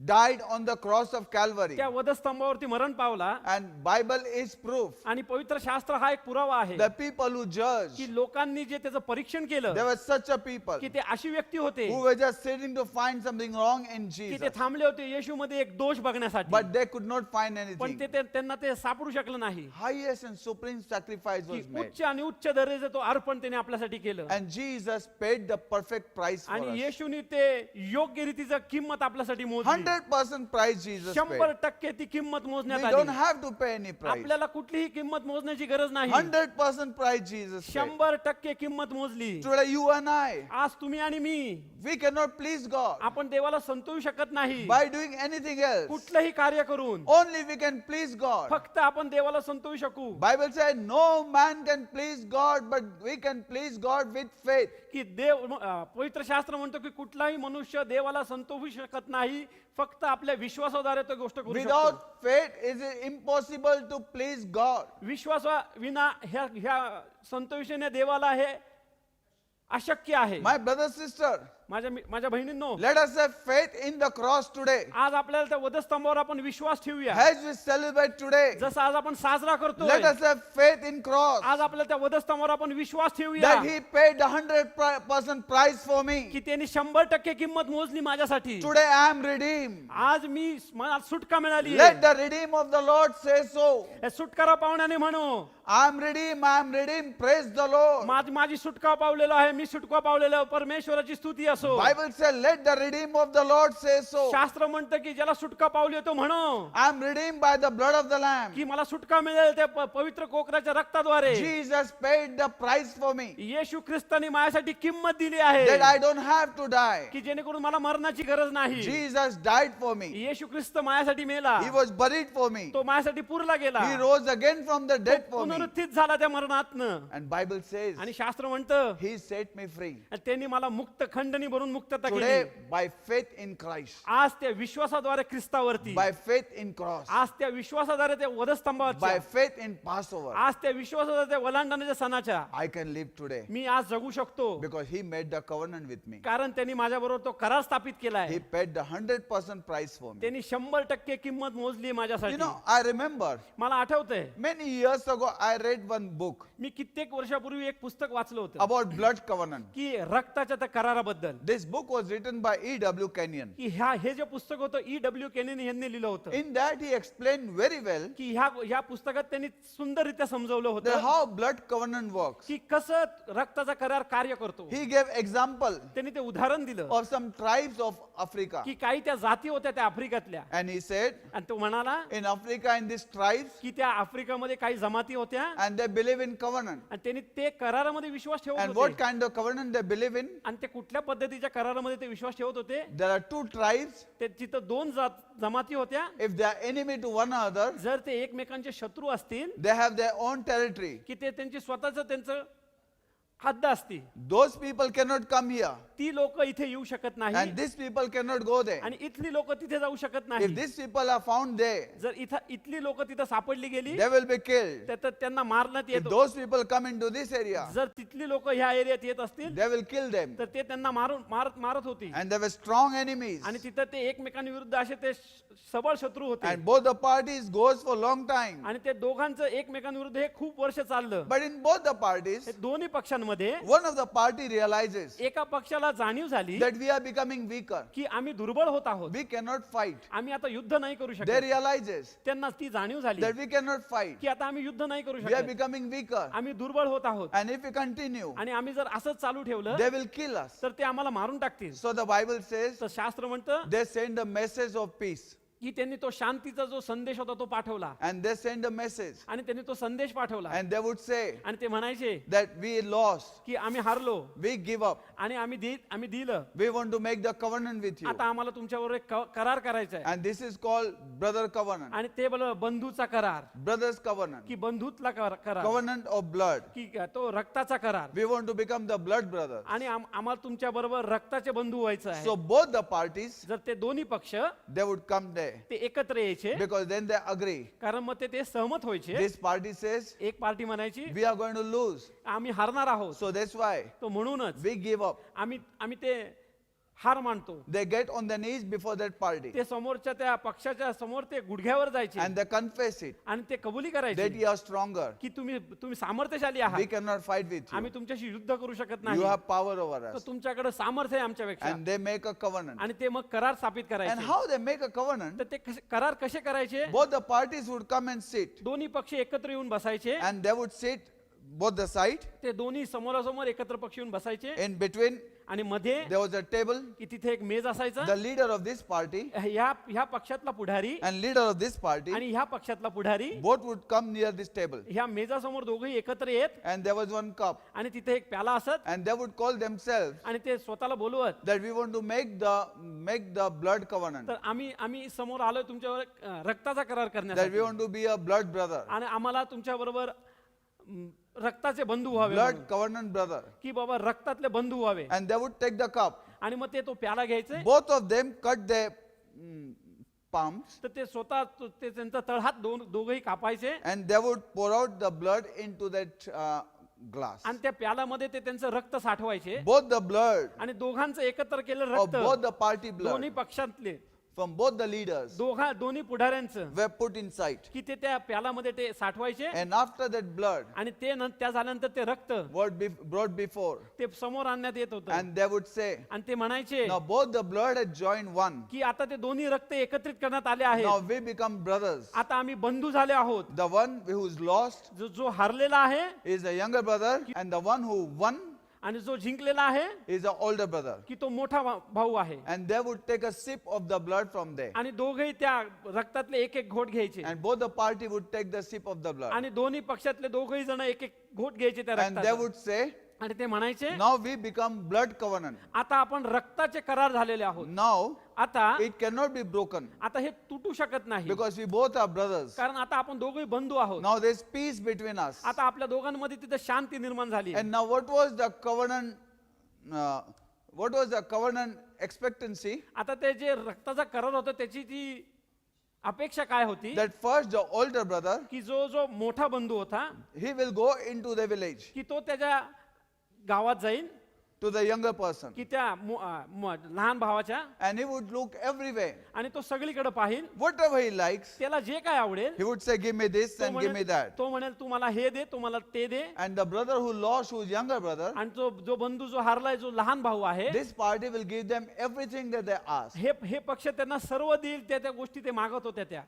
Died on the cross of Calvary. त्या वधस्तंभावरती मरण पावला. And Bible is proof. आणि पवित्र शास्त्र हा एक पुरावा आहे The people who judged, की लोकांनी जे त्याचं परीक्षण केलं there were such a people की ते अशी व्यक्ती होते who were just sitting to find something wrong in की Jesus. ते थांबले होते येशूमध्ये एक दोष बघण्यासाठी. But they could not find पण anything. त्यांना ते सापडू शकलं नाही. Highest and supreme sacrifice की was made. उच्च आणि उच्च दर्जाचं तो अर्पण त्याने आपल्यासाठी केलं. And Jesus paid the perfect price for आणि us. येशूने ते योग्य रीतीचं किंमत आपल्यासाठी मोजली. 100% price Jesus paid. 100% ती किंमत We मोजण्यात don't आली. have to pay any price. आपल्याला कुठलीही किंमत मोजण्याची गरज नाही. 100% price Jesus paid. 100% किंमत मोजली. Today you and I, आज तुम्ही आणि मी we cannot please God आपण देवाला संतोषू शकत नाही by doing anything else. कुठलंही कार्य करून. Only we can please God. फक्त आपण देवाला संतोषू शकू. Bible says no man can please God, but we can please God with faith. की देव पवित्र शास्त्र म्हणतो की कुठलाही मनुष्य देवाला संतोषू शकत नाही, फक्त आपल्या विश्वासाद्वारे तो गोष्ट करू शकतो. Without faith it is impossible to please God. विश्वासा विना ह्या संतोषेने देवाला हे अशक्य आहे. My brother, sister, माझ्या बहिणींनो, let us have faith in the cross today. आज आपल्याला त्या वधस्तंभावर आपण विश्वास ठेवूया. As we celebrate today, जसं आज आपण साजरा करतो, let us have faith in cross. आज आपल्याला त्या वधस्तंभावर आपण विश्वास ठेवूया That he paid 100% price for me. की त्यांनी 100% किंमत मोजली माझ्यासाठी. Today I am redeemed. आज मला सुटका मिळाली. Let the redeemed of the Lord say so. सुटकारा पावण्याने म्हणू, I am redeemed, I am redeemed. Praise the Lord. माझी सुटका पावलेलो आहे, मी सुटका पावलेलो, परमेश्वराची स्तुती असो. Bible says, let the redeemed of the Lord say so. शास्त्र म्हणतं की ज्याला सुटका पावली तो म्हणो I am redeemed by the blood of the Lamb. की मला सुटका मिळेल त्या पवित्र कोकराच्या रक्ताद्वारे. Jesus paid the price for me. येशू ख्रिस्ताने माझ्यासाठी किंमत दिली आहे That I don't have to die. की जेणेकरून मला मरणाची गरज नाही. Jesus died for me. येशू ख्रिस्त माझ्यासाठी मेला, He was buried for me. तो माझ्यासाठी पुरला गेला, He rose again from the dead for me. पुनरुत्थित झाला त्या मरणातनं. And Bible says, आणि शास्त्र म्हणतं He set me free. त्यांनी मला मुक्त खंडणी भरून मुक्तता केली. Today, by faith in Christ, आज त्या विश्वासाद्वारे ख्रिस्तावरती, by faith in cross, आज त्या विश्वासाद्वारे त्या वधस्तंभावरच्या, by faith in Passover, आज त्या विश्वासाद्वारे त्या वलांडण्याच्या सणाच्या I can live today. मी आज जगू शकतो. Because He made the covenant with me. कारण त्यांनी माझ्याबरोबर तो करार स्थापित केला He आहे. paid the 100% price for me. त्यांनी 100% किंमत मोजली You माझ्यासाठी. know, I remember मला आठवतंय many years ago I read one book मी कित्येक वर्षापूर्वी एक पुस्तक वाचलं होतं about blood covenant. की रक्ताच्या त्या कराराबद्दल. This book was written by E.W. Kenyon. की हे जे पुस्तक होतं E.W. केनेन यांनी लिहिलं होतं In that he explained very well की ह्या पुस्तकात त्यांनी सुंदररित्या समजवलं that होतं how blood covenant works. की कसं रक्ताचा करार कार्य करतो. He gave example त्यांनी ते उदाहरण दिलं of some tribes of Africa. की काही त्या जाती होत्या त्या आफ्रिकेतल्या, And he said, आणि तो म्हणाला in Africa, in these tribes, की त्या आफ्रिकेमध्ये काही जमाती होत्या and they believe in covenant. आणि त्यांनी ते करारामध्ये विश्वास ठेवत And what होते. kind of covenant they believe in? आणि ते कुठल्या पद्धतीच्या करारामध्ये ते विश्वास ठेवत होते. There are two tribes. ते तिथं दोन जमाती होत्या. If they are enemy to one another, जर ते एकमेकांचे शत्रू असतील they have their own territory. की ते त्यांची त्यांचं हद्द असती. Those people cannot come here. ती लोक इथे येऊ शकत नाही And these people cannot go there. आणि इथली लोक तिथे जाऊ शकत If नाही. these people are found there, जर इथली लोक तिथं सापडली गेली they will be killed. तर त्यांना मारण्यात If येतो. those people come into this area, जर तिथली लोक ह्या एरियात येत असतील they will kill them. तर ते त्यांना मारत होती. And they were strong enemies. आणि तिथं ते एकमेकांविरुद्ध असे ते सबळ शत्रू होते. And both the parties goes for long time. आणि ते दोघांचं एकमेकांविरुद्ध हे खूप वर्ष चाललं. But in both the parties, हे दोन्ही पक्षांमध्ये one of the party realizes एका पक्षाला जाणीव झाली that we are becoming weaker. की आम्ही दुर्बळ होत आहोत, We cannot fight. आम्ही आता युद्ध नाही करू They शकत. realizes त्यांना ती जाणीव झाली that we cannot fight. की आता आम्ही युद्ध नाही करू We are शकत, becoming weaker. आम्ही दुर्बळ होत आहोत. And if we continue, आणि आम्ही जर असंच चालू ठेवलं they will kill us. तर ते आम्हाला मारून टाकतील. So the Bible says तर शास्त्र म्हणतं they send a message of peace. की त्यांनी तो शांतीचा जो संदेश होता तो पाठवला. And they send a message. आणि त्यांनी तो संदेश पाठवला. And they would say आणि ते म्हणायचे that we lost. की आम्ही हारलो We give up. आणि आम्ही दिलं. We want to make the covenant with you. आता आम्हाला तुमच्याबरोबर एक करार करायचा आहे. And this is called brother covenant. आणि ते बोल बंधूचा करार, Brothers covenant. की बंधुत्ला करार, Covenant of blood. की तो रक्ताचा करार. We want to become the blood brothers. आणि आम्हाला तुमच्या बरोबर रक्ताचे बंधू व्हायचं आहे. So both the parties, जर ते दोन्ही पक्ष they would come there. ते एकत्र यायचे, Because then they agree. कारण मग ते सहमत व्हायचे. This party says एक पार्टी म्हणायची we are going to lose. आम्ही हारणार आहोत. So that's why तो म्हणूनच we give up. आम्ही ते हार मानतो. They get on their knees before that party. ते समोरच्या त्या पक्षाच्या समोर ते गुडघ्यावर जायचे And they confess it. आणि ते कबुली That करायचे you are stronger. की तुम्ही सामर्थ्यशाली We आहात, cannot fight with you. आम्ही तुमच्याशी युद्ध करू शकत नाही, You have power over तर us. तुमच्याकडे सामर्थ्य आहे आमच्यापेक्षा. And they make a covenant. आणि ते मग करार स्थापित And करायचे. how they make a covenant? तर ते करार कसे करायचे? Both the parties would come and sit. दोन्ही पक्ष एकत्र येऊन बसायचे. And they would sit both the side. ते दोन्ही समोरासमोर एकत्र पक्ष येऊन बसायचे. In between, आणि मध्ये there was a table. की तिथे एक मेज असायचा. The leader of this party ह्या पक्षातला पुढारी and leader of this party आणि ह्या पक्षातला पुढारी both would come near this table. ह्या मेजासमोर दोघेही एकत्र येत And there was one cup. आणि तिथे एक प्याला असत And they would call themselves आणि ते स्वतःला बोलवत that we want to make the blood covenant. तर आम्ही समोर आलोय तुमच्यावर रक्ताचा करार That we करण्यासाठी want to be a blood brother. आणि आम्हाला तुमच्या बरोबर रक्ताचे बंधू व्हावे Blood म्हणून. covenant brother. की बाबा रक्तातले बंधू व्हावे And they would take the cup. आणि मग ते तो प्याला घ्यायचे Both of them cut their palms तर ते स्वतः ते त्यांचा तळहात दोघही कापायचे and they would pour out the blood into that glass. आणि त्या प्यालामध्ये ते त्यांचं रक्त साठवायचे Both the blood आणि दोघांचं एकत्र केलेलं of both रक्त the party दोन्ही blood पक्षातले from both the leaders दोन्ही पुढाऱ्यांचं were put inside. की ते त्या प्यालामध्ये ते साठवायचे And after that blood आणि त्या झाल्यानंतर ते रक्त brought before. ते समोर आणण्यात येत होतं And they would say, आणि ते म्हणायचे now both the blood had joined one. की आता ते दोन्ही रक्त एकत्रित करण्यात आले आहेत Now we become brothers. आता आम्ही बंधू झाले आहोत The one who is lost जो हरलेला आहे is the younger brother, and the one who won आणि जो जिंकलेला आहे is the older brother. की तो मोठा भाऊ आहे And they would take a sip of the blood from there. आणि दोघेही त्या रक्तातले एक एक घोट घ्यायचे And both the party would take the sip of the blood. आणि दोन्ही पक्षातले दोघही जण एक एक घोट घ्यायचे त्या And they रक्ताचा would say, आणि ते म्हणायचे now we become blood covenant. आता आपण रक्ताचे करार झालेले आहोत Now आता it cannot be broken आता हे तुटू शकत नाही because we both are brothers. कारण आता आपण दोघही बंधू आहोत Now there's peace between us. आता आपल्या दोघांमध्ये तिथे शांती निर्माण झाली And now what was the covenant? What was the covenant expectancy? आता ते जे रक्ताचा करार होता त्याची ती अपेक्षा काय होती That first the older brother, की जो मोठा बंधू होता he will go into the village की तो त्याच्या गावात जाईल to the younger person. की त्या लहान भावाच्या And he would look everywhere. आणि तो सगळीकडे पाहिल Whatever he likes, त्याला जे काय आवडेल he would say, give me this तो and give me that. तो म्हणेल तू मला हे दे तू मला ते दे And the brother who lost, who is younger brother, आणि जो बंधू जो हारलाय जो लहान भाऊ आहे this party will give them everything that they ask. हे पक्ष त्यांना सर्व देईल त्या गोष्टी ते मागत होत्या त्या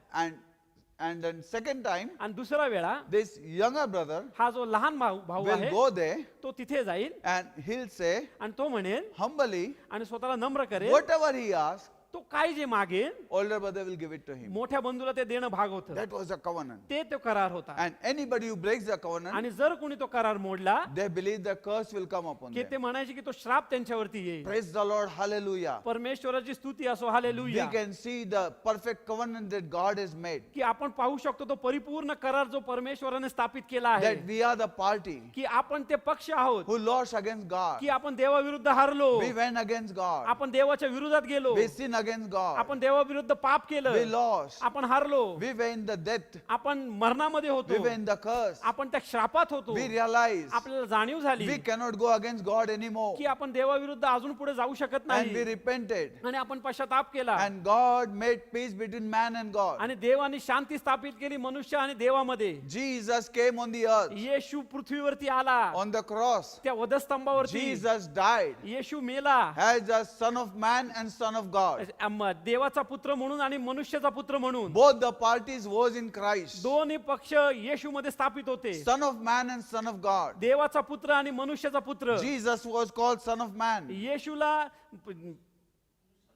And then second time, आणि दुसरा वेळा this younger brother हा जो लहान भाऊ will आहे go there तो तिथे जाईल and he'll say आणि तो म्हणेल humbly, आणि स्वतःला नम्र करेल whatever he asks, तो काय जे मागेल older brother will give it to him. मोठ्या बंधूला ते देणं भाग होतं That was a covenant. ते तो करार होता And anybody who breaks the covenant, आणि जर कोणी तो करार मोडला they believe the curse will come upon की ते them. म्हणायचे की तो श्राप त्यांच्यावरती येईल Praise the Lord, hallelujah. परमेश्वराची स्तुती असो We hallelujah can see the perfect covenant that God has made. की आपण पाहू शकतो तो परिपूर्ण करार जो परमेश्वराने स्थापित केला आहे That we are the party की आपण ते पक्ष आहोत who lost against God. की आपण देवाविरुद्ध हारलो We went against God. आपण देवाच्या विरोधात गेलो We sinned against God. आपण देवाविरुद्ध पाप We केलं lost. आपण हारलो We were in the death. आपण मरणामध्ये We होतो were in the curse. आपण त्या श्रापात होतो We realized आपल्याला जाणीव झाली we cannot go against God anymore. की आपण देवाविरुद्ध अजून पुढे जाऊ शकत And we नाही repented. आणि आपण पश्चाताप केला And God made peace between man and God. आणि देवाने शांती स्थापित केली मनुष्य आणि देवामध्ये Jesus came on the earth. येशू पृथ्वीवरती आला On the cross, त्या वधस्तंभावरती Jesus died येशू मेला as the Son of Man and Son of God. देवाचा पुत्र म्हणून आणि मनुष्याचा पुत्र म्हणून Both the parties was in Christ. दोन्ही पक्ष येशू मध्ये स्थापित होते Son of Man and Son of God. देवाचा पुत्र आणि मनुष्याचा पुत्र Jesus was called Son of Man. येशूला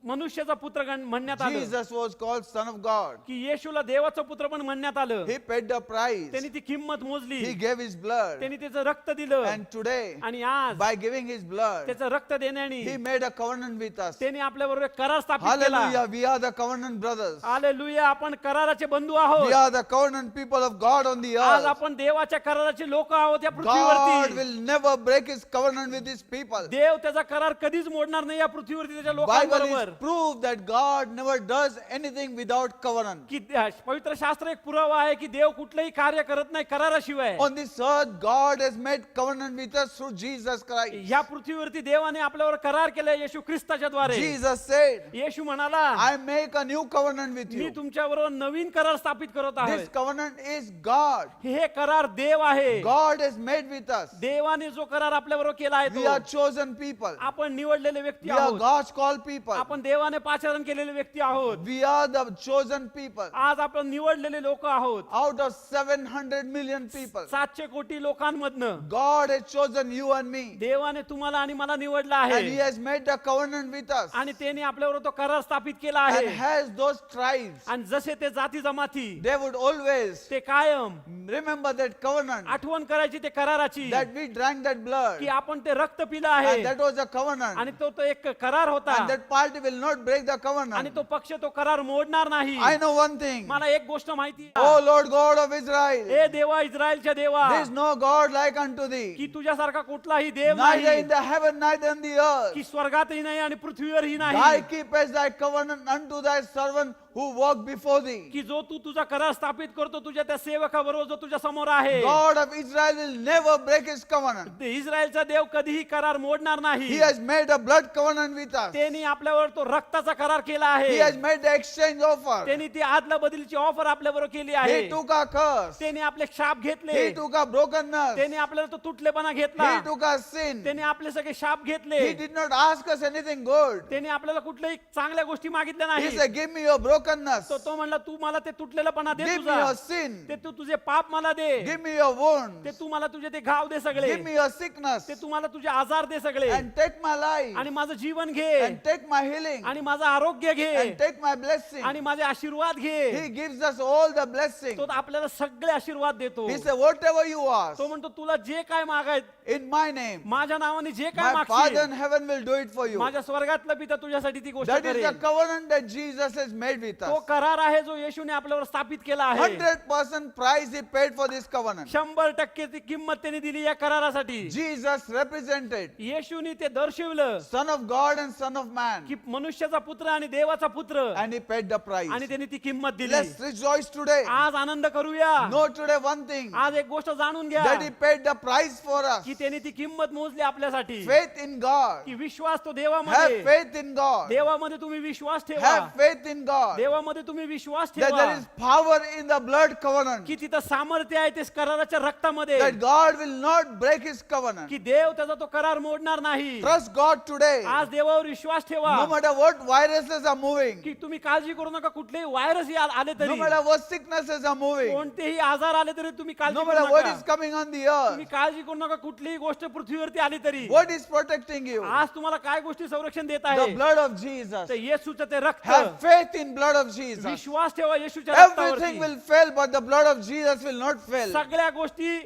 मनुष्याचा पुत्र म्हणण्यात आलं Jesus was called Son of God. की येशूला देवाचा पुत्र पण म्हणण्यात आलं He paid the price. त्यांनी ती किंमत मोजली He gave his blood. त्यांनी त्याचं रक्त दिलं And today, आणि आज by giving his blood, त्याचं रक्त देण्याने he made a covenant with us. त्यांनी आपल्या बरोबर करार स्थापित केला Hallelujah. We are the covenant brothers. Hallelujah आपण कराराचे बंधू We आहोत are the covenant people of God on the आज earth. आपण देवाच्या कराराचे लोक आहोत या God पृथ्वीवरती will never break his covenant with his people. देव त्याचा करार कधीच मोडणार नाही या पृथ्वीवरती त्याच्या Bible लोकांबरोबर is proof that God never does anything without covenant. की पवित्र शास्त्र एक पुरावा आहे की देव कुठलंही कार्य करत नाही कराराशिवाय On this earth, God has made covenant with us through Jesus Christ. या पृथ्वीवरती देवाने आपल्यावर करार केला येशू ख्रिस्ताच्या द्वारे Jesus said, येशू म्हणाला I make a new covenant with me you. तुमच्याबरोबर नवीन करार स्थापित करत आहे This covenant is God. हे करार देव आहे God has made with us. देवाने जो करार आपल्याबरोबर केला आहे We are तो chosen people. आपण निवडलेले व्यक्ती We are आहोत God's called people. आपण देवाने पाचारण केलेले व्यक्ती आहोत. We are the chosen people. आज आपण निवडलेले लोक आहोत. Out of 700 million people, 700 कोटी लोकांमधनं God has chosen you and me. देवाने तुम्हाला आणि मला निवडलं And आहे He has made a covenant with us. आणि त्याने आपल्यावर तो करार स्थापित केला And आहे. has those tribes, आणि जसे ते जाती जमाती they would always ते कायम remember that covenant, आठवण करायची ते कराराची that we drank that blood. की आपण ते रक्त पिलं आहे And that was a covenant. आणि तो एक करार होता And that party will not break the आणि covenant. तो पक्ष तो करार मोडणार नाही. I know one thing. मला एक गोष्ट माहिती Oh Lord God of Israel, ए देवा इस्रायलच्या देवा there is no God like unto thee, की तुझ्यासारखा कुठलाही देव neither नाही in the heaven, neither in the earth. की स्वर्गातही नाही आणि पृथ्वीवरही Thy नाही keepest thy covenant unto thy servant who walk before thee. की जो तू तुझा करार स्थापित करतो तुझ्या त्या सेवकाबरोबर जो तुझ्या समोर आहे. God of Israel will never break his covenant. ते इस्रायलचा देव कधीही करार मोडणार He नाही. has made a blood covenant with us. त्यांनी आपल्यावर तो रक्ताचा करार केला He has आहे. made the exchange offer. त्यांनी ती आदला बदलीची ऑफर आपल्याबरोबर केली आहे. He took our curse. त्यांनी आपले शाप घेतले. He took our brokenness. त्यांनी आपल्याला तो तुटलेपणा घेतला. He took our sin. त्यांनी आपले सगळे शाप घेतले. He did not ask us anything good. त्यांनी आपल्याला कुठल्याही चांगल्या गोष्टी मागितल्या He नाही. said, give me your brokenness. तो म्हणला तू मला ते तुटलेलंपणा दे Give me तुझा. your sin. ते तू तुझे पाप मला दे. Give me your ते wounds. तू मला तुझे ते घाव दे सगळे. Give me your sickness. ते तू मला तुझे आजार दे सगळे. And take my life. आणि माझं जीवन घे. And take my healing. आणि माझं आरोग्य घे. And take my blessing. आणि माझे आशीर्वाद घे. He gives us all the blessing. तो आपल्याला सगळे आशीर्वाद देतो. He said, whatever you ask तो म्हणतो तुला जे काय मागायचं in my name, माझ्या नावाने जे काय my Father in मागशील heaven will do it for you. माझ्या स्वर्गातला पिता तुझ्यासाठी ती गोष्ट That is the करेल. covenant that Jesus has made with तो us. करार आहे जो येशूने आपल्यावर स्थापित केला आहे. 100% price he paid for this covenant. 100% ती किंमत त्यांनी दिली या करारासाठी. Jesus represented येशूने ते दर्शविलं Son of God and Son of Man. की मनुष्याचा पुत्र आणि देवाचा पुत्र And he paid the price. आणि त्यांनी ती किंमत दिली. Let's rejoice today. आज आनंद करूया. Know today one thing, आज एक गोष्ट जाणून घ्या that he paid the price for us. की त्यांनी ती किंमत मोजली आपल्यासाठी. Faith in God. की विश्वास तो Have देवामध्ये. faith in God. देवामध्ये तुम्ही विश्वास ठेवा. Have faith in God. देवामध्ये तुम्ही विश्वास That ठेवा there is power in the blood covenant. की तिथं सामर्थ्य आहे ते कराराच्या रक्तामध्ये. That God will not break his covenant. की देव त्याचा तो करार मोडणार नाही. Trust God today. आज देवावर विश्वास ठेवा. No matter what viruses are moving, की तुम्ही काळजी करू नका कुठलेही व्हायरस आले no तरी matter what sicknesses are moving, कोणतेही आजार आले तरी तुम्ही काळजी no करू matter what नका. is coming on the तुम्ही earth, काळजी करू नका कुठलीही गोष्ट पृथ्वीवरती आली तरी. what is protecting you? आज तुम्हाला काय गोष्टी संरक्षण देत The आहे blood of Jesus. ते येशूचं ते रक्त. Have faith in blood of Jesus. विश्वास ठेवा येशूच्या Everything रक्तावरती. will fail, but the blood of Jesus will not fail. सगळ्या गोष्टी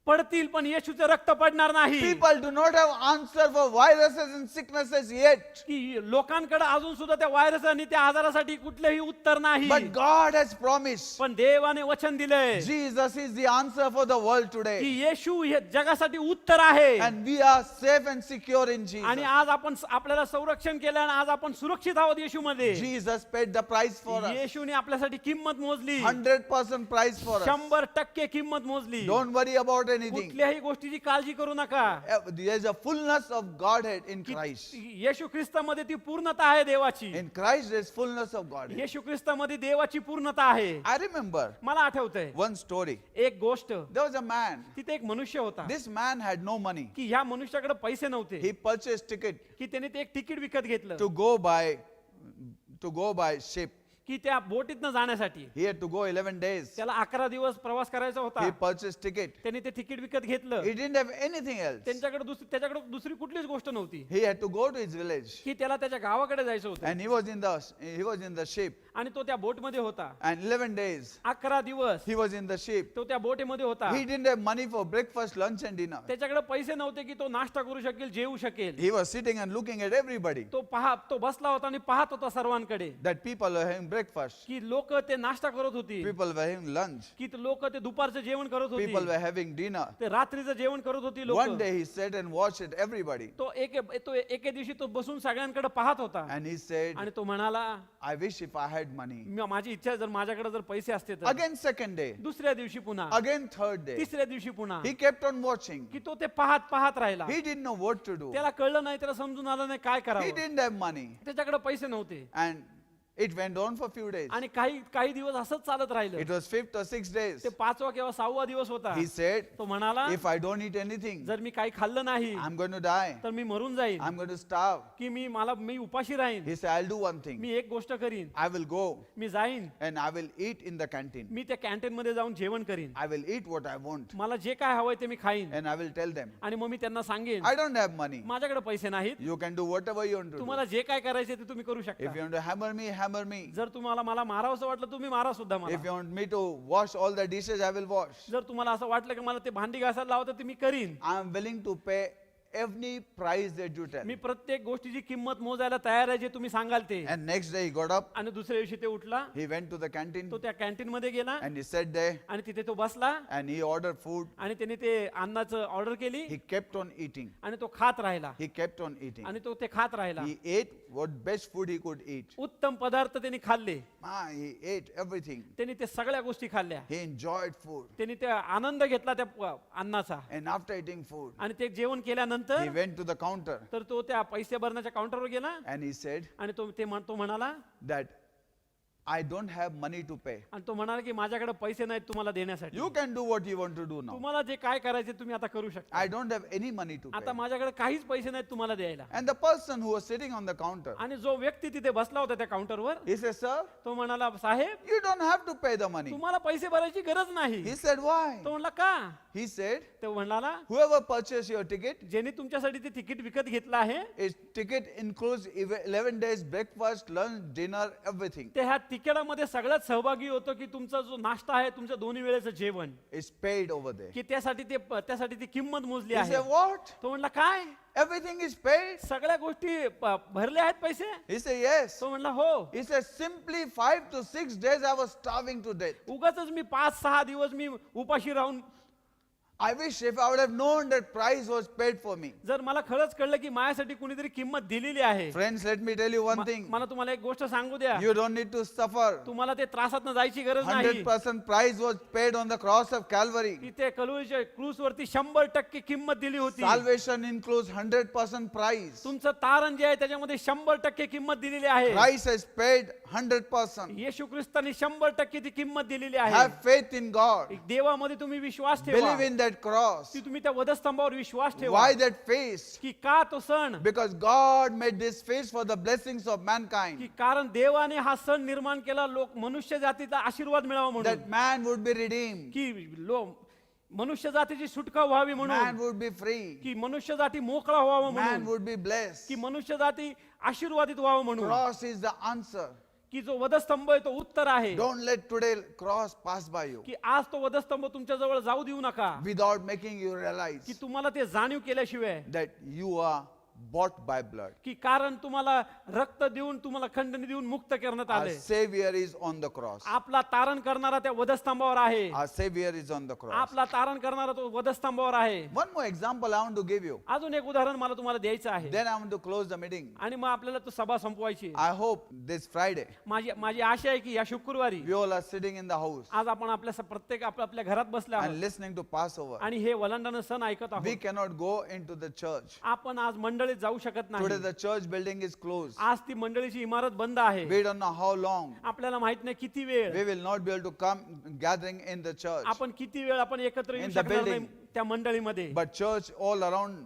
पडतील पण येशूचं रक्त पडणार नाही. People do not have answer for viruses and sicknesses yet. की लोकांकडे अजून सुद्धा त्या व्हायरस आणि त्या आजारासाठी कुठलेही उत्तर नाही. But God has promised. पण देवाने वचन दिलंय Jesus is the answer for the world की today. येशू हे जगासाठी उत्तर आहे. And we are safe and secure in आणि Jesus. आज आपण आपल्याला संरक्षण केलं आणि आज आपण सुरक्षित आहोत येशू मध्ये. Jesus paid the price for us. येशूने आपल्यासाठी किंमत मोजली. 100% price for us. 100% किंमत मोजली. Don't worry about anything. कुठल्याही गोष्टीची काळजी करू नका. There is a fullness of Godhead in की Christ. येशू ख्रिस्तामध्ये ती पूर्णता आहे देवाची. In Christ there is fullness of Godhead. येशू ख्रिस्तामध्ये देवाची पूर्णता आहे. I remember मला आठवतंय one story. एक गोष्ट. There was a man. तिथे एक मनुष्य होता This man had no money. की ह्या मनुष्याकडे पैसे नव्हते He purchased ticket की त्याने ते एक तिकीट विकत घेतलं to go by ship. की त्या बोटीतनं जाण्यासाठी. He had to go 11 days. त्याला 11 दिवस प्रवास करायचा होता. He purchased ticket. त्याने ते तिकीट विकत घेतलं. He didn't have anything else. त्याच्याकडे दुसरी कुठलीच गोष्ट नव्हती He had to go to his village. की त्याला त्याच्या गावाकडे जायचं होतं. And he was in the ship. आणि तो त्या बोटमध्ये होता. And 11 days 11 दिवस he was in the ship. तो त्या बोटीमध्ये होता. He didn't have money for breakfast, lunch and dinner. त्याच्याकडे पैसे नव्हते की तो नाश्ता करू शकेल जेवू शकेल. He was sitting and looking at everybody. तो बसला होता आणि पाहत होता सर्वांकडे That people were having breakfast. की लोक ते नाश्ता करत होती. People were having lunch. की लोक ते दुपारचं जेवण करत People होती. were having dinner. ते रात्रीचं जेवण करत होती लोक. One day he sat and watched at everybody. तो एके दिवशी तो बसून सगळ्यांकडे पाहत होता And he said, आणि तो म्हणाला I wish if I had money. माझी इच्छा आहे जर माझ्याकडे जर पैसे असते तर. Again second day. दुसऱ्या दिवशी पुन्हा. Again third day. तिसऱ्या दिवशी पुन्हा. He kept on watching. की तो ते पाहत राहिला. He didn't know what to do. त्याला कळलं नाही त्याला समजून आलं नाही काय He करावं. didn't have money. त्याच्याकडे पैसे नव्हते. And It went on for a few days. आणि काही दिवस असंच चालत राहिलं. It was 5th or 6th days. ते 5वा किंवा 6वा दिवस होता. He said, तो म्हणाला, if I don't eat anything, जर मी काही खाल्लं नाही I'm going to die. तर मी मरून जाईन, I'm going to starve. की मी उपाशी राहीन. He said, I'll do one thing. मी एक गोष्ट करीन, I will go मी जाईन, and I will eat in the canteen. मी त्या कॅन्टीन मध्ये जाऊन जेवण करीन, I will eat what I want. मला जे काय हवंय ते मी खाईन. And I will tell them, आणि मग मी त्यांना सांगेन, I don't have money. माझ्याकडे पैसे नाहीत, You can do whatever you want to do. तुम्हाला जे काय करायचे ते तुम्ही करू If शकता. you want to hammer me, hammer me. जर तुम्हाला मला मारावंसं वाटलं तुम्ही मारा सुद्धा If मला. you want me to wash all the dishes, I will wash. जर तुम्हाला असं वाटलं की मला ते भांडी घासायला लावतं ते मी करीन. I am willing to pay every price that you tell. मी प्रत्येक गोष्टीची किंमत मोजायला तयार आहे जे तुम्ही सांगाल ते. And next day he got up, आणि दुसऱ्या दिवशी ते उठला, he went to the canteen तो त्या कॅन्टीन मध्ये गेला and he sat there आणि तिथे तो बसला and he ordered food. आणि त्याने ते अन्नाचं ऑर्डर केली He kept on eating. आणि तो खात राहिला He kept on eating. आणि तो ते खात राहिला. He ate what best food he could eat. उत्तम पदार्थ त्यांनी खाल्ले, He ate everything. त्यांनी ते सगळ्या गोष्टी खाल्ल्या, He enjoyed food. त्यांनी ते आनंद घेतला त्या अन्नाचा. And after eating food, आणि ते जेवण he केल्यानंतर went to the counter तर तो त्या पैसे भरण्याच्या काउंटरवर गेला and he said आणि तो म्हणाला, that I don't have money to pay. आणि तो म्हणाला की माझ्याकडे पैसे नाहीत तुम्हाला देण्यासाठी. You can do what you want to do now. तुम्हाला जे काय करायचे तुम्ही आता करू शकता. I don't have any money to आता pay. माझ्याकडे काहीच पैसे नाहीत तुम्हाला द्यायला. And the person who was sitting on the counter, आणि जो व्यक्ती तिथे बसला होता त्या काउंटरवर, he said, sir, तो म्हणाला, साहेब you don't have to pay the money. तुम्हाला पैसे भरायची गरज नाही. He said, why? तो म्हणला का? He said, तो म्हणाला, whoever purchased your ticket, ज्यांनी तुमच्यासाठी ते तिकीट विकत घेतलं आहे his ticket includes 11 days breakfast, lunch, dinner, everything. ते ह्या तिकिटामध्ये सगळ्यात सहभागी होतो की तुमचा जो नाश्ता आहे तुमचं दोन्ही वेळेचं जेवण, It's paid over there. की त्यासाठी ती किंमत मोजली He आहे. said, what? तो म्हणला काय Everything is paid? सगळ्या गोष्टी भरले आहेत पैसे? He said, yes. तो म्हणला हो. He said, simply 5 to 6 days I was starving to death. उगाचच मी 5-6 दिवस मी उपाशी राहून, I wish if I would have known that price was paid for me. जर मला खरंच कळलं की माझ्यासाठी कुणीतरी किंमत दिलेली आहे. Friends, let me tell you one thing. मला तुम्हाला एक गोष्ट सांगू द्या, You don't need to suffer. तुम्हाला ते त्रासातनं जायची गरज नाही. 100% price was paid on the cross of Calvary. तिथे कलवरीच्या क्रूस वरती 100% किंमत दिली होती. Salvation includes 100% price. तुमचं तारण जे आहे त्याच्यामध्ये 100% किंमत दिलेली आहे. Christ has paid 100%. येशू ख्रिस्तानी 100% ती किंमत दिलेली आहे. Have faith in God. देवामध्ये तुम्ही विश्वास ठेवा. Believe in that cross. की तुम्ही त्या वधस्तंभावर विश्वास ठेवा. Why that feast? की का तो सण? Because God made this feast for the blessings of की mankind. कारण देवाने हा सण निर्माण केला लोक मनुष्य जातीचा आशीर्वाद मिळावा म्हणून, That man would be redeemed. की मनुष्य जातीची सुटका व्हावी Man म्हणून, would be free. की मनुष्य जाती मोकळा व्हावा Man म्हणून, would be blessed. की मनुष्य जाती आशीर्वादित व्हावं म्हणून, Cross is the answer. की जो वधस्तंभ आहे तो उत्तर आहे. Don't let today cross pass by you की आज तो वधस्तंभ तुमच्या जवळ जाऊ देऊ नका, without making you realize की तुम्हाला ते जाणीव केल्याशिवाय, that you are bought by blood. की कारण तुम्हाला रक्त देऊन तुम्हाला खंडणी देऊन मुक्त करण्यात Our आले. Savior is on the cross. आपला तारण करणारा त्या वधस्तंभावर आहे. Our Savior is on the cross. आपला तारण करणारा तो वधस्तंभावर आहे. One more example I want to give you. अजून एक उदाहरण मला तुम्हाला द्यायचं आहे Then I want to close the meeting. आणि मग आपल्याला तो सभा संपवायची आहे. I hope this Friday माझी आशा आहे की या शुक्रवारी we all are sitting in the house आज आपण प्रत्येक आपल्या घरात बसले and आहोत listening to Passover. आणि हे वलांडानं सण ऐकत We आहोत. cannot go into the church. आपण आज मंडळीत जाऊ शकत नाही. Today the church building is closed. आज ती मंडळीची इमारत बंद आहे. We don't know how long. आपल्याला माहित नाही किती वेळ We will not be able to come gathering in the church. आपण किती वेळ आपण एकत्र येऊ In the शकणार नाही building. त्या मंडळीमध्ये. But church all around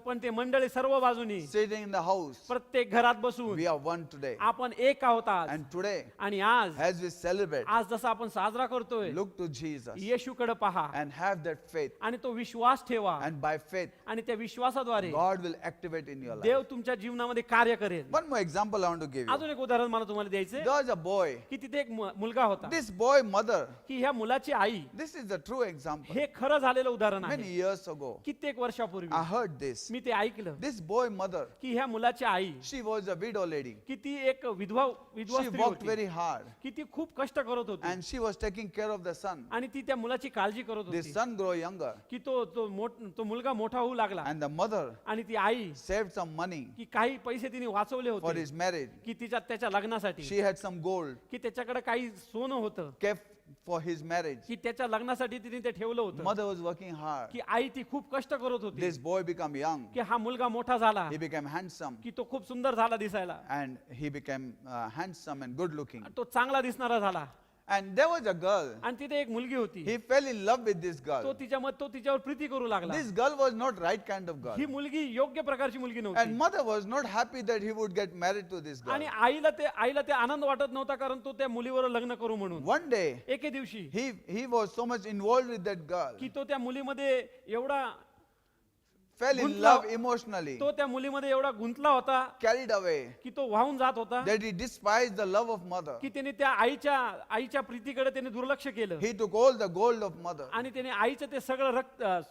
पण ते मंडळी सर्व बाजूनी sitting in the house. प्रत्येक घरात बसून We are one today. आपण एक आहोत आज. And today, आणि आज as we celebrate, आज जसं आपण साजरा करतोय, look to Jesus येशूकडे पहा and have that faith. आणि तो विश्वास ठेवा And by faith, आणि त्या विश्वासाद्वारे God will activate in your life. देव तुमच्या जीवनामध्ये कार्य करेल. One more example I want to give you. अजून एक उदाहरण मला तुम्हाला द्यायचंय There was a boy. की तिथे एक मुलगा होता, This boy mother, की ह्या मुलाची आई, this is the true example. हे खरं झालेलं उदाहरण Many आहे. years ago, कित्येक वर्षापूर्वी I heard this. मी ते ऐकलं This boy mother, की ह्या मुलाची आई, she was a widow lady. की ती एक विधवा She स्त्री worked होती, very hard की ती खूप कष्ट करत होती and she was taking care of the son. आणि ती त्या मुलाची काळजी करत This होती. son grew younger की तो मुलगा मोठा होऊ लागला and the mother आणि ती आई saved some money की काही पैसे तिने वाचवले for होते his marriage. की त्याच्या लग्नासाठी, She had some gold की त्याच्याकडे काही सोनं होतं kept for his marriage. की त्याच्या लग्नासाठी तिने ते ठेवलं होतं, Mother was working hard. की आई ती खूप कष्ट करत होती, This boy became young. की हा मुलगा मोठा झाला, He became handsome. की तो खूप सुंदर झाला दिसायला, And he became handsome and good looking. तो चांगला दिसणारा झाला. And there was a girl. आणि तिथे एक मुलगी होती, He fell in love with this तो girl. तिच्यावर प्रीती करू लागला. This girl was not right kind of girl. ही मुलगी योग्य प्रकारची मुलगी And नव्हती, mother was not happy that he would get married to this girl. आणि आईला ते आनंद वाटत नव्हता, कारण तो त्या मुलीवर लग्न करू म्हणून. One day, एके दिवशी he was so much involved with that girl, की तो त्या मुलीमध्ये एवढा fell in गुंतला- love emotionally, तो त्या मुलीमध्ये एवढा गुंतला होता, carried away, की तो वाहून जात होता, that he despised the love of mother. की त्याने त्या आईच्या प्रीतीकडे त्याने दुर्लक्ष केलं, He took all the gold of mother. आणि त्याने आईचं ते सगळं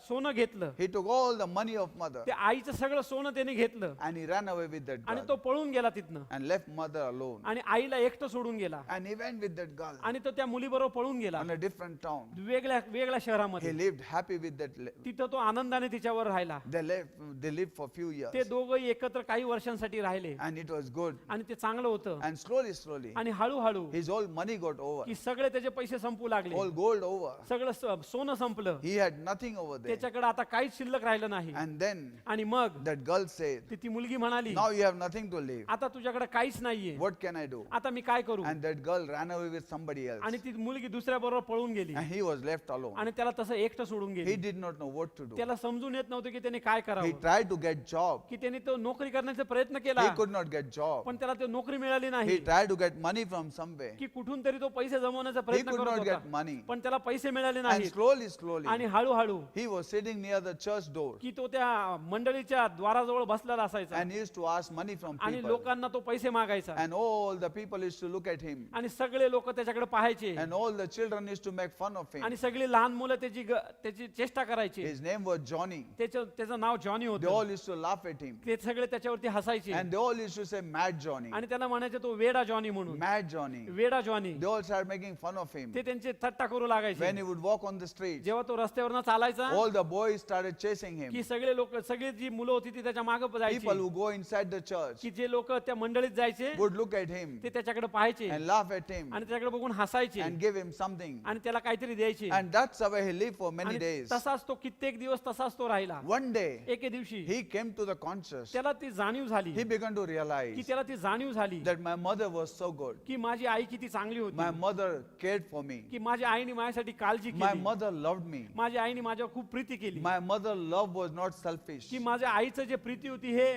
सोनं घेतलं, He took all the money of mother. त्या आईचं सगळं सोनं त्याने घेतलं, And he ran away with that आणि girl तो पळून गेला तिथनं, and left mother alone. आणि आईला एकटं सोडून गेला, And he went with that girl आणि तो त्या मुलीबरोबर पळून गेला on a different town. वेगळ्या He शहरामध्ये. lived happy with that. तिथं तो आनंदाने तिच्यावर राहिला. They lived for few years. ते दोघंही एकत्र काही वर्षांसाठी राहिले, And it was good. आणि ते चांगलं होतं. And slowly, आणि हळूहळू his whole money got over. की सगळे त्याचे पैसे संपू लागले, All gold over. सगळं सोनं संपलं, He had nothing over there. त्याच्याकडे आता काहीच शिल्लक राहिलं नाही. And then आणि मग that girl said, ती मुलगी म्हणाली, now you have nothing to live. आता तुझ्याकडे काहीच नाहीये, What can I do? आता मी काय करू? And that girl ran away with somebody else. आणि ती मुलगी दुसऱ्या बरोबर पळून गेली, And he was left alone. आणि त्याला तसं एकटं सोडून He गेली. did not know what to do. त्याला समजून येत नव्हतं की त्याने काय He करावं, tried to get job. की त्याने तो नोकरी करण्याचा प्रयत्न केला, He could not get job. पण त्याला तो नोकरी मिळाली He नाही. tried to get money from somewhere. की कुठून तरी तो पैसे जमवण्याचा He प्रयत्न could करत not get होता, money. पण त्याला पैसे मिळाले And नाही. slowly, आणि हळूहळू he was sitting near the church door. की तो त्या मंडळीच्या द्वाराजवळ बसलेला असायचा, And he used to ask money from आणि people. लोकांना तो पैसे मागायचा, And all the people used to look at him. आणि सगळे लोक त्याच्याकडे पाहायचे, And all the children used to make fun of him. आणि सगळी लहान मुलं त्याची चेष्टा करायची. His name was Johnny. त्याचं नाव जॉनी They होतं. all used to laugh at him. ते सगळे त्याच्यावरती हसायचे, And they all used to say, Mad Johnny. आणि त्याला म्हणायचे तो वेडा जॉनी म्हणून, Mad Johnny. वेडा Johnny. They all started making fun of him. ते त्यांचे थट्टा करू When लागायचे. he would walk on the street, जेव्हा तो रस्त्यावरनं चालायचा, all the boys started chasing him. की सगळी जी मुलं होती ती त्याच्या मागे People जायची, who go inside the church की जे लोक त्या मंडळीत जायचे would look at him ते त्याच्याकडे पाहायचे, and laugh at him आणि त्याच्याकडे बघून हसायचे, and give him something. आणि त्याला काहीतरी द्यायचे. And that's the way he lived for many आणि days. तसाच तो कित्येक दिवस तसाच तो राहिला. One day, एके दिवशी he came to the conscious. त्याला ती जाणीव झाली, He began to की realize त्याला ती जाणीव झाली that my mother was so good. की माझी आई किती चांगली My होती, mother cared for me. की माझ्या आईने माझ्यासाठी काळजी My केली, mother loved me. माझ्या आईने माझ्यावर खूप प्रीती केली, My mother love was not selfish. की माझ्या आईचं जे प्रीती होती हे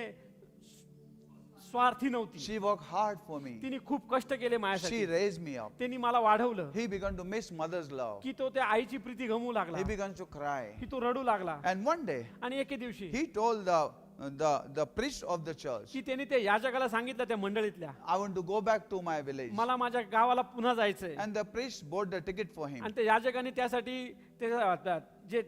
स्वार्थी नव्हती. She worked hard for me. तिने खूप कष्ट केले She माझ्यासाठी, raised me up. त्यांनी मला वाढवलं, He began to miss mother's love. की तो त्या आईची प्रीती गमवू लागला, He began to cry. की तो रडू लागला. And one day, आणि एके दिवशी he told the priest of the church, की त्यांनी त्या याजकाला सांगितलं त्या मंडळीतल्या, I want to go back to my village. मला माझ्या गावाला पुन्हा जायचंय. And the priest bought the ticket for him. आणि त्या याजकाने त्यासाठी जे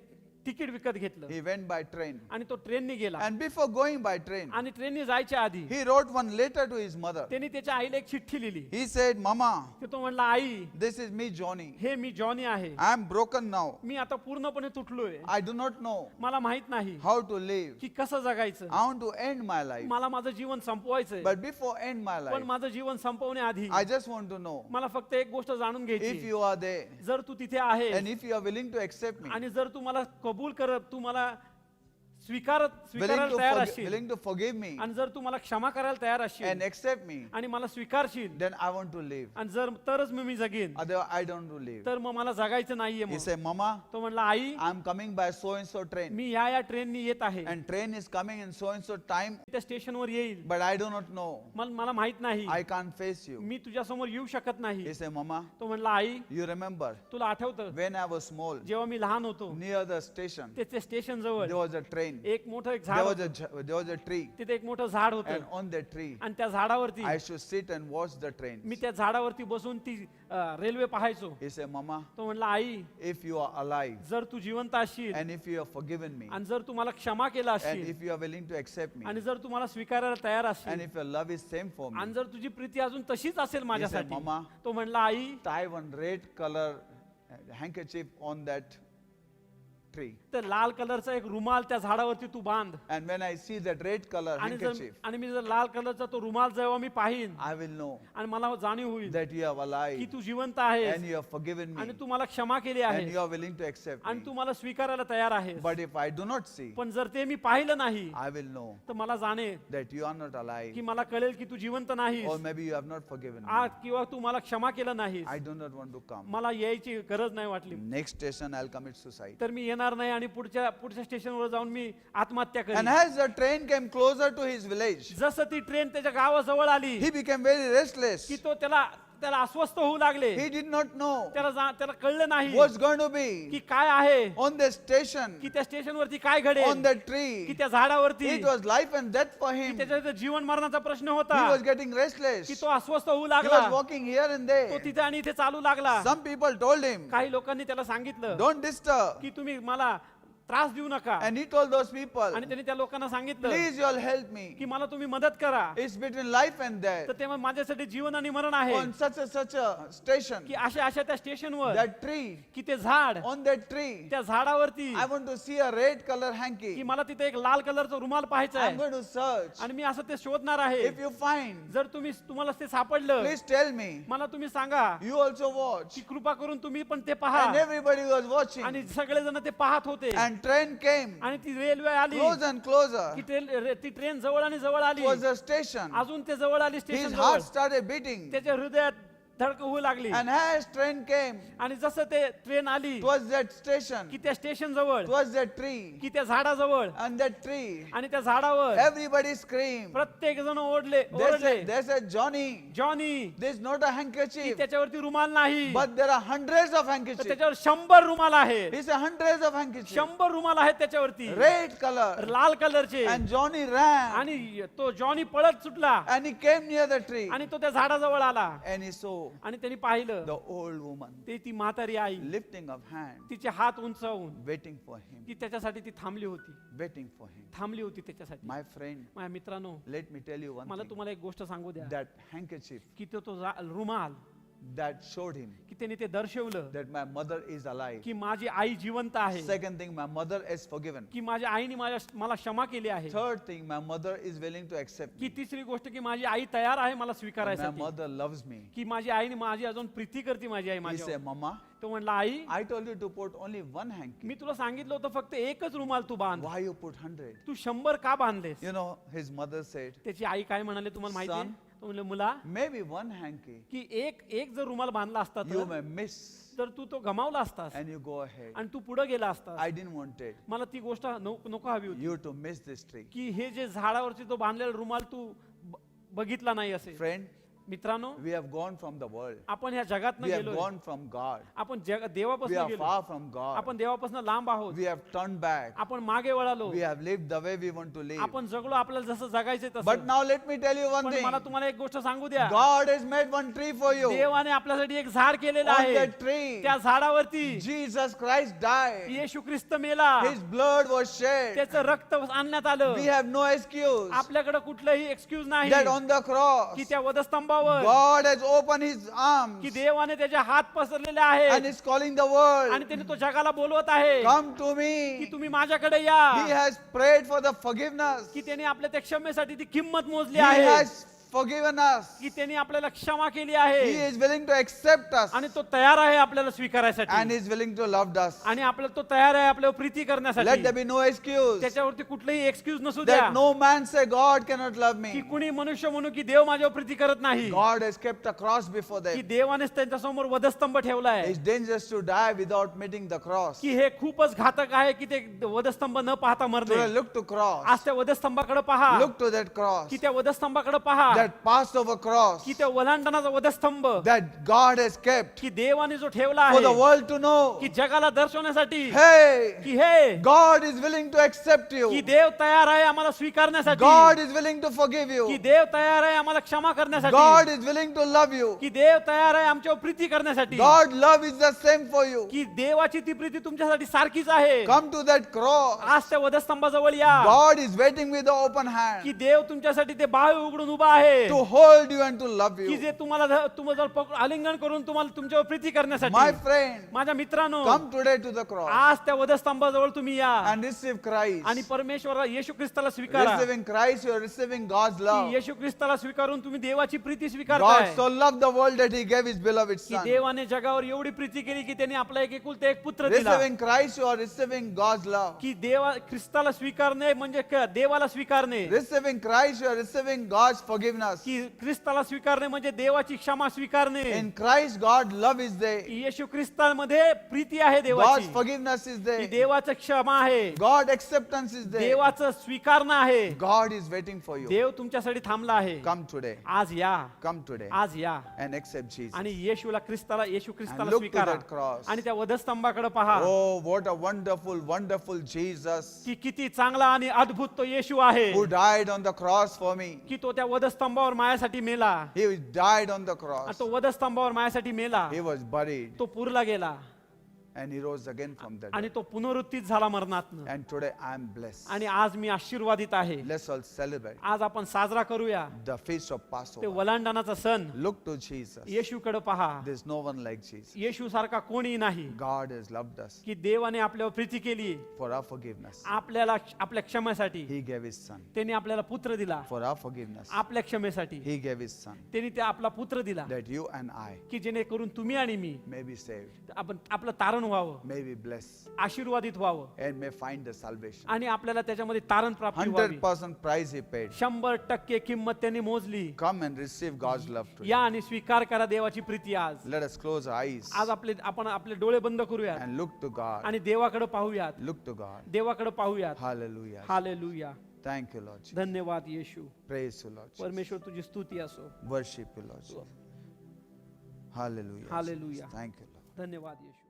तिकीट विकत घेतलं, He went by train. आणि तो ट्रेनने गेला. And before going by train, आणि ट्रेनने जायच्या आधी he wrote one letter to his mother. त्यांनी त्याच्या आईला एक चिठ्ठी लिहिली. He said, Mama, की तो म्हणला, आई this is me, Johnny. हे मी जॉनी आहे, I am broken now. मी आता पूर्णपणे तुटलोय, I do not know मला माहित नाही how to live. की कसं जगायचं, I want to end my life. मला माझं जीवन संपवायचंय. But before end my पण life, माझं जीवन संपवण्याआधी I just want to know मला फक्त एक गोष्ट जाणून if घ्यायची, you are there जर तू तिथे आहे and if you are willing to accept me, आणि जर तू मला कबूल करत, तू मला स्वीकारायला willing तयार असशील, to forgive me आणि जर तू मला क्षमा करायला तयार and असशील accept me, आणि मला स्वीकारशील, then I want to live. आणि जर तरच मी जगेन, Otherwise, I don't want to live. तर मग मला जगायचं नाहीये. He मग said, Mama, तो म्हणला, आई I'm coming by so and so train. मी या ट्रेननी येत आहे, And train is coming in so and so time, त्या स्टेशनवर येईल, but I do not know. मला माहित नाही, I can't face you. मी तुझ्या समोर येऊ शकत नाही. He said, Mama, तो म्हणला, आई you remember तुला आठवतं when I was small, जेव्हा मी लहान होतो, near the station, त्याच्या स्टेशन जवळ there was a train. एक मोठं एक There झाड was होतं. there was a tree. तिथे एक मोठं झाड And होतं, on that tree, आणि त्या झाडावरती I should sit and watch the train. मी त्या झाडावरती बसून ती रेल्वे पाहायचो. He said, Mama, तो म्हणला, आई if you are alive जर तू जिवंत असशील, and if you have forgiven me आणि जर तू मला क्षमा केला and असशील, if you are willing to accept me आणि जर तू मला स्वीकारायला तयार and असशील, if your love is same for me, आणि जर तुझी प्रीती अजून तशीच असेल माझ्यासाठी, "Mama, तो म्हणला, आई tie one red color handkerchief on that tree. तर लाल कलरचा एक रुमाल त्या झाडावरती तू बांध. And when I see that red color handkerchief, आणि मी जर लाल कलरचा तो रुमाल जेव्हा मी पाहीन I will know आणि मला जाणीव होईल that you are की alive तू जिवंत आहेस and you have forgiven आणि me तू मला क्षमा केली and आहे you are willing to accept आणि me. तू मला स्वीकारायला तयार आहेस. But if I do not see, पण जर ते मी पाहिलं नाही I will know तर मला जाणे that you are not alive, की मला कळेल की तू जिवंत नाहीस or maybe you have not forgiven me. आज किंवा तू मला क्षमा केलं नाहीस. I do not want to come. मला यायची गरज नाही वाटली Next station, I'll commit suicide. तर मी येणार नाही आणि पुढच्या स्टेशनवर जाऊन मी आत्महत्या And करेन. as the train came closer to his village, जसं ती ट्रेन त्याच्या गावाजवळ आली he became very restless. की तो त्याला अस्वस्थ होऊ लागले. He did not know त्याला कळलं नाही what's going to की be काय आहे, on the station, की त्या स्टेशनवरती काय on घडेल, the की tree. त्या झाडावरती It was life and death for की him. त्याच्या जीवन मरणाचा प्रश्न He होता was getting की restless. तो अस्वस्थ होऊ He लागला. was walking here and तो there. तिथे आणि इथे चालू लागला. Some people told him, काही लोकांनी त्याला सांगितलं don't disturb. की तुम्ही मला त्रास देऊ नका. And he told those people, आणि त्यांनी त्या लोकांना सांगितलं please you all help me. की मला तुम्ही मदत करा. It's between life and death. तर तेव्हा माझ्यासाठी जीवन आणि मरण आहे On such a station, की अशा त्या स्टेशनवर that tree, की ते झाड on that tree, त्या झाडावरती I want to see a red color की hanky. मला तिथे एक लाल कलरचा रुमाल पाहायचा I'm आहे going to search. आणि मी असं ते शोधणार आहे. If you find, जर तुम्हाला ते सापडलं please tell me. मला तुम्ही सांगा You also watch. की कृपा करून तुम्ही पण ते पहा. And everybody was watching. आणि सगळेजण ते पाहत होते And train came आणि ती रेल्वे आली closer and closer. की ती ट्रेन जवळ आणि जवळ आली. It was a station. अजून ते जवळ आली His station heart started beating. त्याच्या हृदयात धडक होऊ लागली. And as train came आणि जसं ते ट्रेन आली towards that station, की त्या स्टेशन जवळ towards that tree, की त्या झाडाजवळ and that tree, आणि त्या झाडावर everybody screamed. प्रत्येक जण ओरडले. They said, Johnny, Johnny this is not a की handkerchief, त्याच्यावरती रुमाल नाही, but there are hundreds of तर handkerchiefs. त्याच्यावर 100 रुमाल आहेत. He said, hundreds of handkerchiefs. 100 रुमाल आहेत त्याच्यावरती Red color. लाल कलरचे. And Johnny ran. आणि तो जॉनी पळत सुटला And he came near the tree. आणि तो त्या झाडाजवळ आला And he saw आणि त्यांनी पाहिलं the old woman ती म्हातारी आई lifting up hand, तिचे हात उंचावून waiting for him, ती त्याच्यासाठी ती थांबली होती. waiting for him. थांबली होती त्याच्यासाठी. My friend, माझ्या मित्रांनो, let me tell you one मला thing. तुम्हाला एक गोष्ट सांगू द्या That handkerchief की तो रुमाल that showed him की त्यांनी ते दर्शवलं that my mother is alive. की माझी आई जिवंत आहे, Second thing, my mother is forgiven. की माझ्या आईने मला क्षमा केली आहे, Third thing, my mother is willing to accept की me. तिसरी गोष्ट की माझी आई तयार आहे मला And my स्वीकारायसाठी, mother loves me. की माझी आईने माझी अजून प्रीती करते माझी आई He माझ्या. said, Mama, तो म्हणला आई I told you to put only one hanky. मी तुला सांगितलं होतं फक्त एकच रुमाल तू बांध, Why you put 100? तू 100 का बांधलेस? You know, his mother said, त्याची आई काय म्हणाले तुम्हाला माहिती आहे? Son, तो म्हणले मुला maybe one hanky की एक जर रुमाल बांधला असता you तर may miss तर तू तो गमावला असतास and you go ahead. आणि तू पुढे गेला असतास. I didn't want it. मला ती गोष्ट नको हवी होती You to miss this tree. की हे जे झाडावरती तो बांधलेला रुमाल तू बघितला नाही असे. Friend, मित्रांनो, we have gone from the world. आपण ह्या जगात We have गेलो, gone from God. आपण We देवापासून are गेलो, far from God. आपण देवापासून लांब आहोत, We have turned back. आपण मागे वळालो, We have lived the way we want to live. आपण जगलो आपल्याला जसं जगायचंय But तसं. now let me tell you one पण thing. मला तुम्हाला एक गोष्ट सांगू द्या, God has made one tree for you. देवाने आपल्यासाठी एक झाड केलेलं On आहे. that tree, त्या झाडावरती Jesus Christ died. येशू ख्रिस्त मेला, His blood was shed. त्याचं रक्त आणण्यात आलं. We have no excuse आपल्याकडे कुठलंही एक्सक्यूज नाही that on the cross, की त्या वधस्तंभावर God has opened His arms की देवाने त्याचे हात पसरलेले and आहेत is calling the आणि world, त्याने तो जगाला बोलवत आहे come to की me. तुम्ही माझ्याकडे He या. has prayed for the forgiveness. की त्याने आपल्या त्या क्षमेसाठी ती किंमत मोजली He आहे, has forgiven us. की त्यांनी आपल्याला क्षमा केली He आहे is willing to accept us आणि तो तयार आहे आपल्याला and स्वीकारायसाठी is willing to love us. आणि आपल्याला तो तयार आहे आपल्यावर प्रीती Let करण्यासाठी. there be no excuse त्याच्यावरती कुठलंही एक्सक्यूज नसू द्या that no man say God cannot love की me. कुणी मनुष्य म्हणू की देव माझ्यावर प्रीती करत नाही, God has kept a cross before की them. देवानेच त्यांच्या समोर वधस्तंभ ठेवलाय, It's dangerous to die without meeting the cross. की हे खूपच घातक आहे की ते वधस्तंभ न पाहता So मरणे. look to cross. आज त्या वधस्तंभाकडे पहा, Look to that cross. की त्या वधस्तंभाकडे पहा, That Passover cross की त्या वलांडणाचा वधस्तंभ that God has kept की देवाने जो ठेवला for the आहे world to know. की जगाला दर्शवण्यासाठी Hey, की हे God is willing to accept की you. देव तयार आहे आम्हाला स्वीकारण्यासाठी, God is willing to forgive की you. देव तयार आहे आम्हाला क्षमा करण्यासाठी, God is willing to love you. की देव तयार आहे आमच्यावर प्रीती करण्यासाठी, God love is the same for you. की देवाची ती प्रीती तुमच्यासाठी सारखीच आहे. Come to that cross. आज त्या वधस्तंभाजवळ या, God is waiting with the open hand. की देव तुमच्यासाठी ते बाहेर उघडून उभा आहे. आहे to hold you and to love की you. जे तुम्हाला आलिंगन करून तुम्हाला तुमच्यावर प्रीती My करण्यासाठी. friend, माझ्या मित्रांनो, come today to the cross आज त्या वधस्तंभाजवळ तुम्ही या and receive Christ. आणि परमेश्वरा येशू ख्रिस्ताला स्वीकारा. Receiving Christ, you are receiving God's की love. येशू ख्रिस्ताला स्वीकारून तुम्ही देवाची Preeti God स्वीकारताय. so loved the world that He gave His beloved की Son. देवाने जगावर एवढी प्रीती केली की त्यांनी आपला एक एकुलता एक पुत्र दिला. Receiving Christ, you are receiving God's love. की ख्रिस्ताला स्वीकारणे म्हणजे देवाला स्वीकारणे. Receiving Christ, you are receiving God's forgiveness. की ख्रिस्ताला स्वीकारणे म्हणजे देवाची क्षमा स्वीकारणे. In Christ, God love is there. की येशू ख्रिस्तामध्ये प्रीती आहे देवाची. God's forgiveness is की there. देवाचं क्षमा आहे. God acceptance is there. देवाचं स्वीकारणं आहे. God is waiting for you. देव तुमच्यासाठी थांबला आहे. Come today. आज या, Come today आज या and accept Jesus. आणि येशू ख्रिस्ताला And look to स्वीकारा that cross. आणि त्या वधस्तंभाकडे पहा. Oh, what a wonderful, wonderful Jesus की किती चांगला आणि अद्भुत तो येशू आहे. who died on the cross for me. की तो त्या वधस्तंभावर माझ्यासाठी मेला. He died on the आणि cross. तो वधस्तंभावर माझ्यासाठी मेला. He was buried तो पुरला गेला and He rose again from the आणि dead. तो पुनरुत्थित झाला मरणातनं. And today I am blessed. आणि आज मी आशीर्वादित आहे. Let's all celebrate आज आपण साजरा करूया the feast of ते Passover. वलांडणाचा सण. Look to Jesus. येशूकडे पहा. There's no one like Jesus. येशू सारखा कोणी नाही. God has loved us की देवाने आपल्यावर प्रीती केली. for our forgiveness. आपल्याला आपल्या क्षमेसाठी He gave His Son त्यांनी आपल्याला पुत्र दिला. for our forgiveness. आपल्या क्षमेसाठी He gave His Son त्यांनी ते आपला पुत्र दिला that you and I की जेणेकरून तुम्ही आणि मी may be saved, आपण आपलं तारण व्हावं, may be blessed, आशीर्वादित व्हावं and may find the salvation. आणि आपल्याला त्याच्यामध्ये तारण प्राप्ती व्हावी. 100% price He paid. 100% किंमत त्यांनी मोजली. Come and receive God's love today. या आणि स्वीकार करा देवाची प्रीती आज. Let us close our eyes आज आपण आपले डोळे बंद करूया and look to God. आणि देवाकडे पाहूयात. Look to God. देवाकडे पाहूयात. Hallelujah. Hallelujah. Thank you, Lord Jesus. धन्यवाद येशू. Praise you, Lord Jesus. परमेश्वर तुझी स्तुती असो. Worship you, Lord Jesus. Hallelujah. Hallelujah. Jesus. Thank you, Lord. धन्यवाद येशू.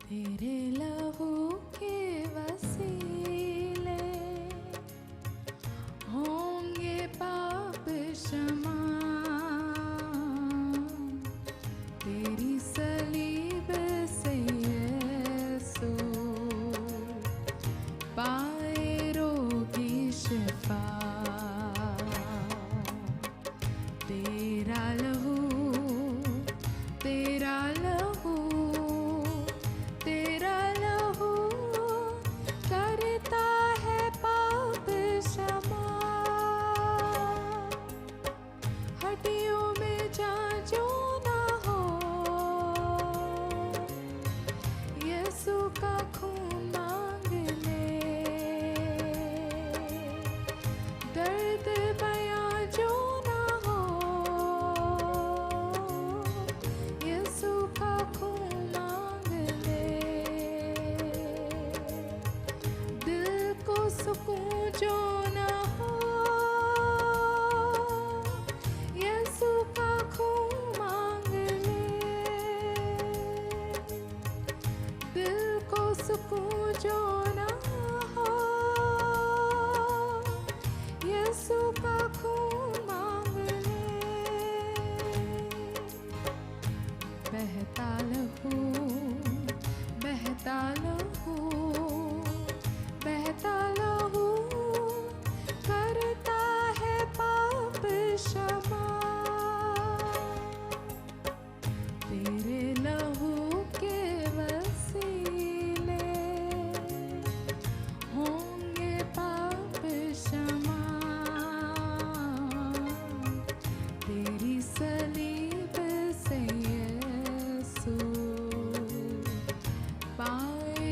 तेरे लहू के वसीले होंगे पाप क्षमा, तेरी सलीब से यीशु पाए रोगी शिफा। तेरा लहू, तेरा लहू, तेरा लहू करता है पाप क्षमा। हड्डियों में जान जो ना हो, यीशु का खून मांग ले। दर्द बयां जो ना हो, यीशु का खून मांग ले। दिल को सुकून जो ना हो, यीशु का खून मांग ले। दिल को सुकून जो ना हो, यीशु का खून मांग ले। बहता लहू, बहता लहू, बहता लहू करता है पाप क्षमा। तेरे लहू के वसीले होंगे पाप क्षमा। तेरी सलीब से यीशु पाए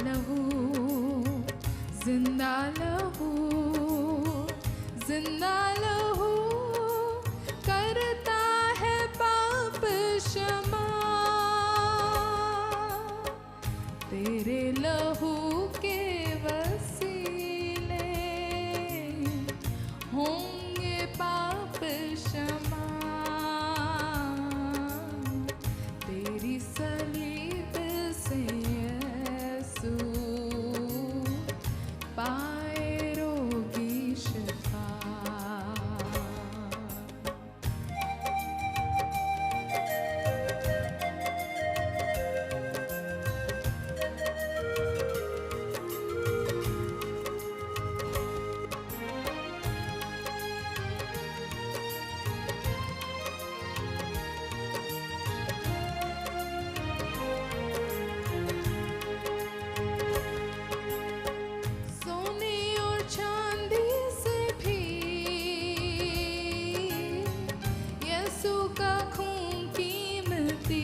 लहू, जिंदा लहू, जिंदा लहू करता है पाप क्षमा। तेरे लहू के वसीले होंगे पाप क्षमा। तेरी सलीब से यीशु पाए रोगी शिफा। सोने और चांदी से भी यीशु का खून कीमती।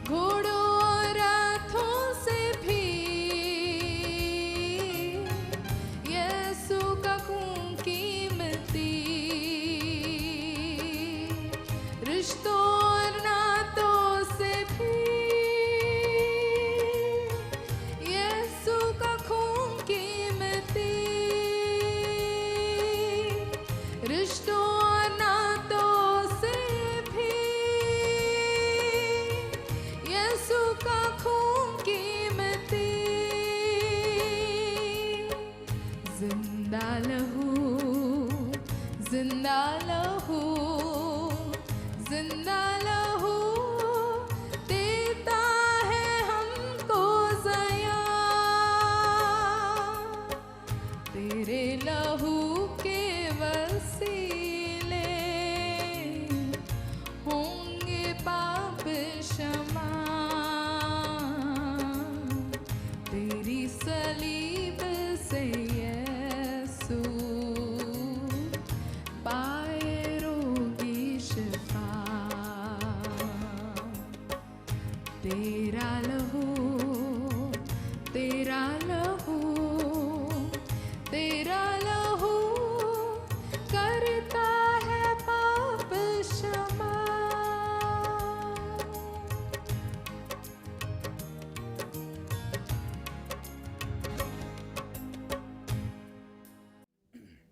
घोड़ों और रथों से भी यीशु का खून कीमती। रिश्तों और नातों से भी यीशु का खून कीमती। रिश्तों और नातों से भी यीशु का खून कीमती। जिंदा लहू, जिंदा लहू, जिंदा लहू देता है हमको ज़या। तेरे लहू के वसीले होंगे पाप क्षमा। तेरी सलीब से यीशु पाए रोगी शिफा। तेरा लहू, तेरा लहू, तेरा लहू करता है पाप क्षमा।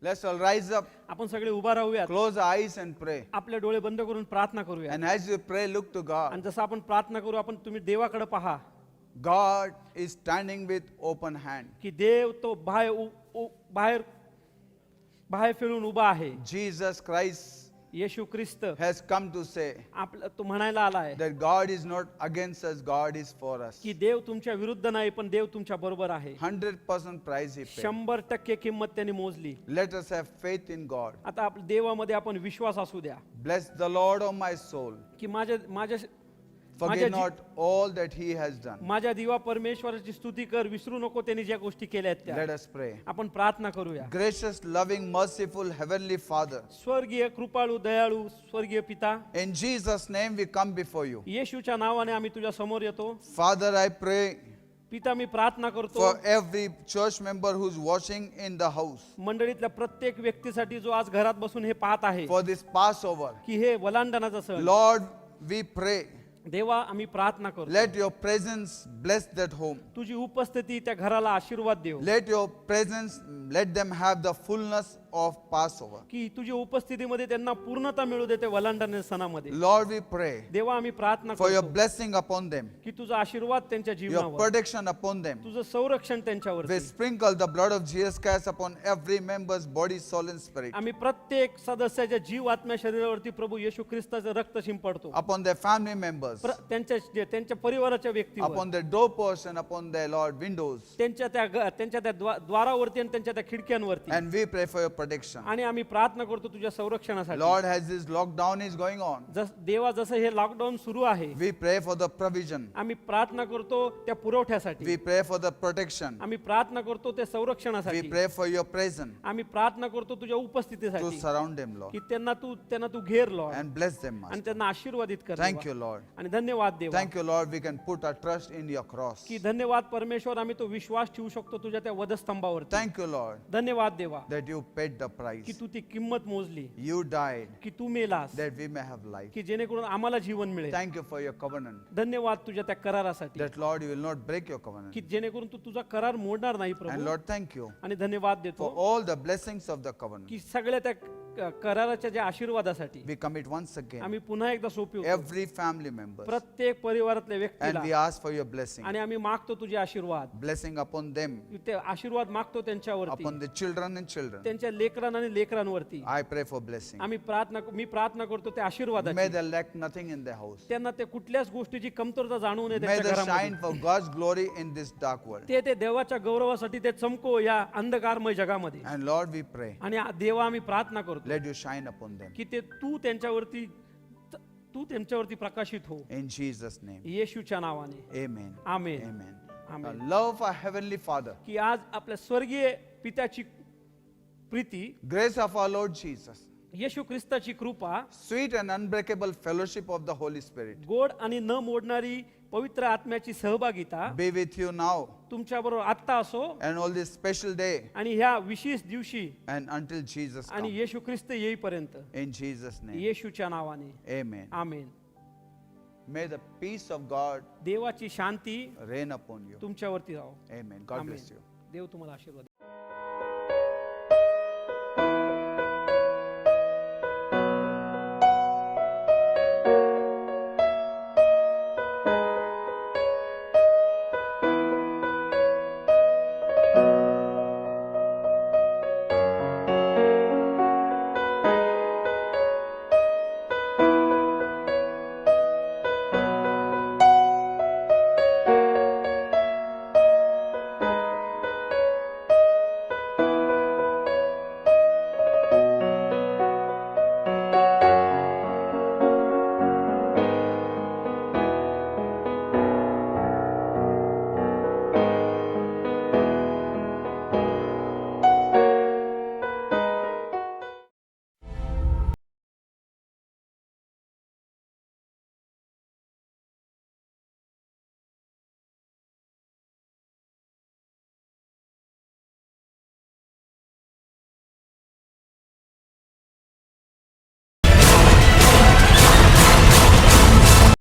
Let's all rise up, आपण सगळे उभा राहूयात, close our eyes and pray. आपले डोळे बंद करून प्रार्थना करूया. And as you pray, look to God. आणि जसं आपण प्रार्थना करू, आपण तुम्ही देवाकडे पहा God is standing with open hand. की देव तो बाहेर बाहेर फिरून उभा आहे. Jesus Christ Yeshu Christ has come to say आपला तो म्हणायला आला आहे that God is not against us, God is for us. की देव तुमच्या विरुद्ध नाही, पण देव तुमच्या बरोबर आहे. 100% price He paid. 100% किंमत त्यांनी मोजली. Let us have faith in God. आता आपल्या देवामध्ये आपण विश्वास असू द्या Bless the Lord, O my soul. की माझ्या माझ्या Forget not all that He has done. माझ्या दिवा परमेश्वराची स्तुती कर, विसरू नको त्यांनी ज्या गोष्टी केल्या आहेत Let त्या. us pray. आपण प्रार्थना करूया. Gracious, loving, merciful, heavenly Father, स्वर्गीय कृपाळू दयाळू स्वर्गीय पिता, in Jesus' name we come before you. येशूच्या नावाने आम्ही तुझ्या समोर येतो. Father, I pray पिता मी प्रार्थना करतो for every church member who's watching in the house, मंडळीतल्या प्रत्येक व्यक्तीसाठी जो आज घरात बसून हे पाहत आहे for this Passover. की हे वलांडणाचा सण. Lord, we pray, देवा आम्ही प्रार्थना करतो, let your presence bless that home. तुझी उपस्थिती त्या घराला आशीर्वाद देव, Let your presence, let them have the fullness of Passover. की तुझी उपस्थितीमध्ये त्यांना पूर्णता मिळू देते वलांडणाच्या सणामध्ये. Lord, we pray देवा आम्ही प्रार्थना for your करतो blessing upon them, की तुझा आशीर्वाद त्यांच्या your जीवनावर, protection upon them. तुझं संरक्षण त्यांच्यावर. We sprinkle the blood of Jesus Christ upon every member's body, soul and spirit, आम्ही प्रत्येक सदस्याच्या जीव आत्म्या शरीरावरती प्रभू येशू ख्रिस्ताचं रक्त शिंपडतो. upon their family members, त्यांच्या परिवाराच्या व्यक्तीवर, upon their doorposts and upon their, Lord, windows. त्यांच्या त्या द्वारावरती आणि त्यांच्या त्या खिडक्यांवरती. And we pray for your protection. आणि आम्ही प्रार्थना करतो तुझ्या संरक्षणासाठी. Lord, as this lockdown is going on, देवा जसं हे लॉकडाऊन सुरू आहे, we pray for the provision. आम्ही प्रार्थना करतो त्या पुरवठ्यासाठी. We pray for the protection. आम्ही प्रार्थना करतो त्या We संरक्षणासाठी. pray for your presence आम्ही प्रार्थना करतो तुझ्या to उपस्थितीसाठी, surround them, Lord, की त्यांना तू घेर लॉर्ड and bless them, आणि Master. त्यांना आशीर्वादित कर. Thank देवा. you, Lord. आणि धन्यवाद देवा, Thank you, Lord. We can put our trust in your cross. की धन्यवाद परमेश्वर, आम्ही तो विश्वास ठेवू शकतो तुझ्या त्या वधस्तंभावरती. Thank you, Lord, धन्यवाद देवा, that you paid the की price. तू ती किंमत मोजली, You died की तू MELAS, that we may have life. की जेणेकरून आम्हाला जीवन मिळेल. Thank you for your covenant. धन्यवाद तुझ्या त्या करारासाठी, That, Lord, you will not break your covenant. की जेणेकरून तू तुझा करार मोडणार नाही And Prabhu. Lord, thank you आणि धन्यवाद for देतो all the blessings of the covenant. की सगळ्या त्या कराराच्या ज्या आशीर्वादासाठी We commit once again आम्ही पुन्हा एकदा सोपवतो every family member, प्रत्येक परिवारातल्या and व्यक्तीला. we ask for your blessing. आणि आम्ही मागतो तुझे आशीर्वाद, Blessing upon them, ते आशीर्वाद मागतो त्यांच्यावरती, upon the children and children. त्यांच्या लेकरांना आणि लेकरांवरती. I pray for blessing. मी प्रार्थना करतो त्या May आशीर्वादाची. they lack nothing in their house. त्यांना ते कुठल्याच गोष्टीची कमतरता जाणवू नये May त्यांच्या they घरामध्ये. shine for God's glory in this dark world. ते देवाच्या गौरवासाठी ते चमको या अंधकारमय जगामध्ये. And Lord, we pray, आणि देवा आम्ही प्रार्थना करतो let you shine upon them. की ते तू त्यांच्यावरती प्रकाशित हो, In Jesus' name. येशूच्या नावाने. Amen. Amen. Amen. Amen. The love of our Heavenly Father, की आज आपल्या स्वर्गीय पित्याची Preeti, grace of our Lord Jesus, येशू ख्रिस्ताची कृपा, sweet and unbreakable fellowship of the Holy Spirit गोड आणि न मोडणारी पवित्र आत्म्याची सहभागिता be with you now तुमच्या बरोबर आत्ता असो and all this special day आणि ह्या विशेष दिवशी and until Jesus आणि comes. येशू ख्रिस्त येईपर्यंत. In Jesus' name. येशूच्या नावाने. Amen. Amen. May the peace of God देवाची शांती reign upon you. तुमच्यावरती राहो. Amen. God amen. bless you. देव तुम्हाला आशीर्वाद.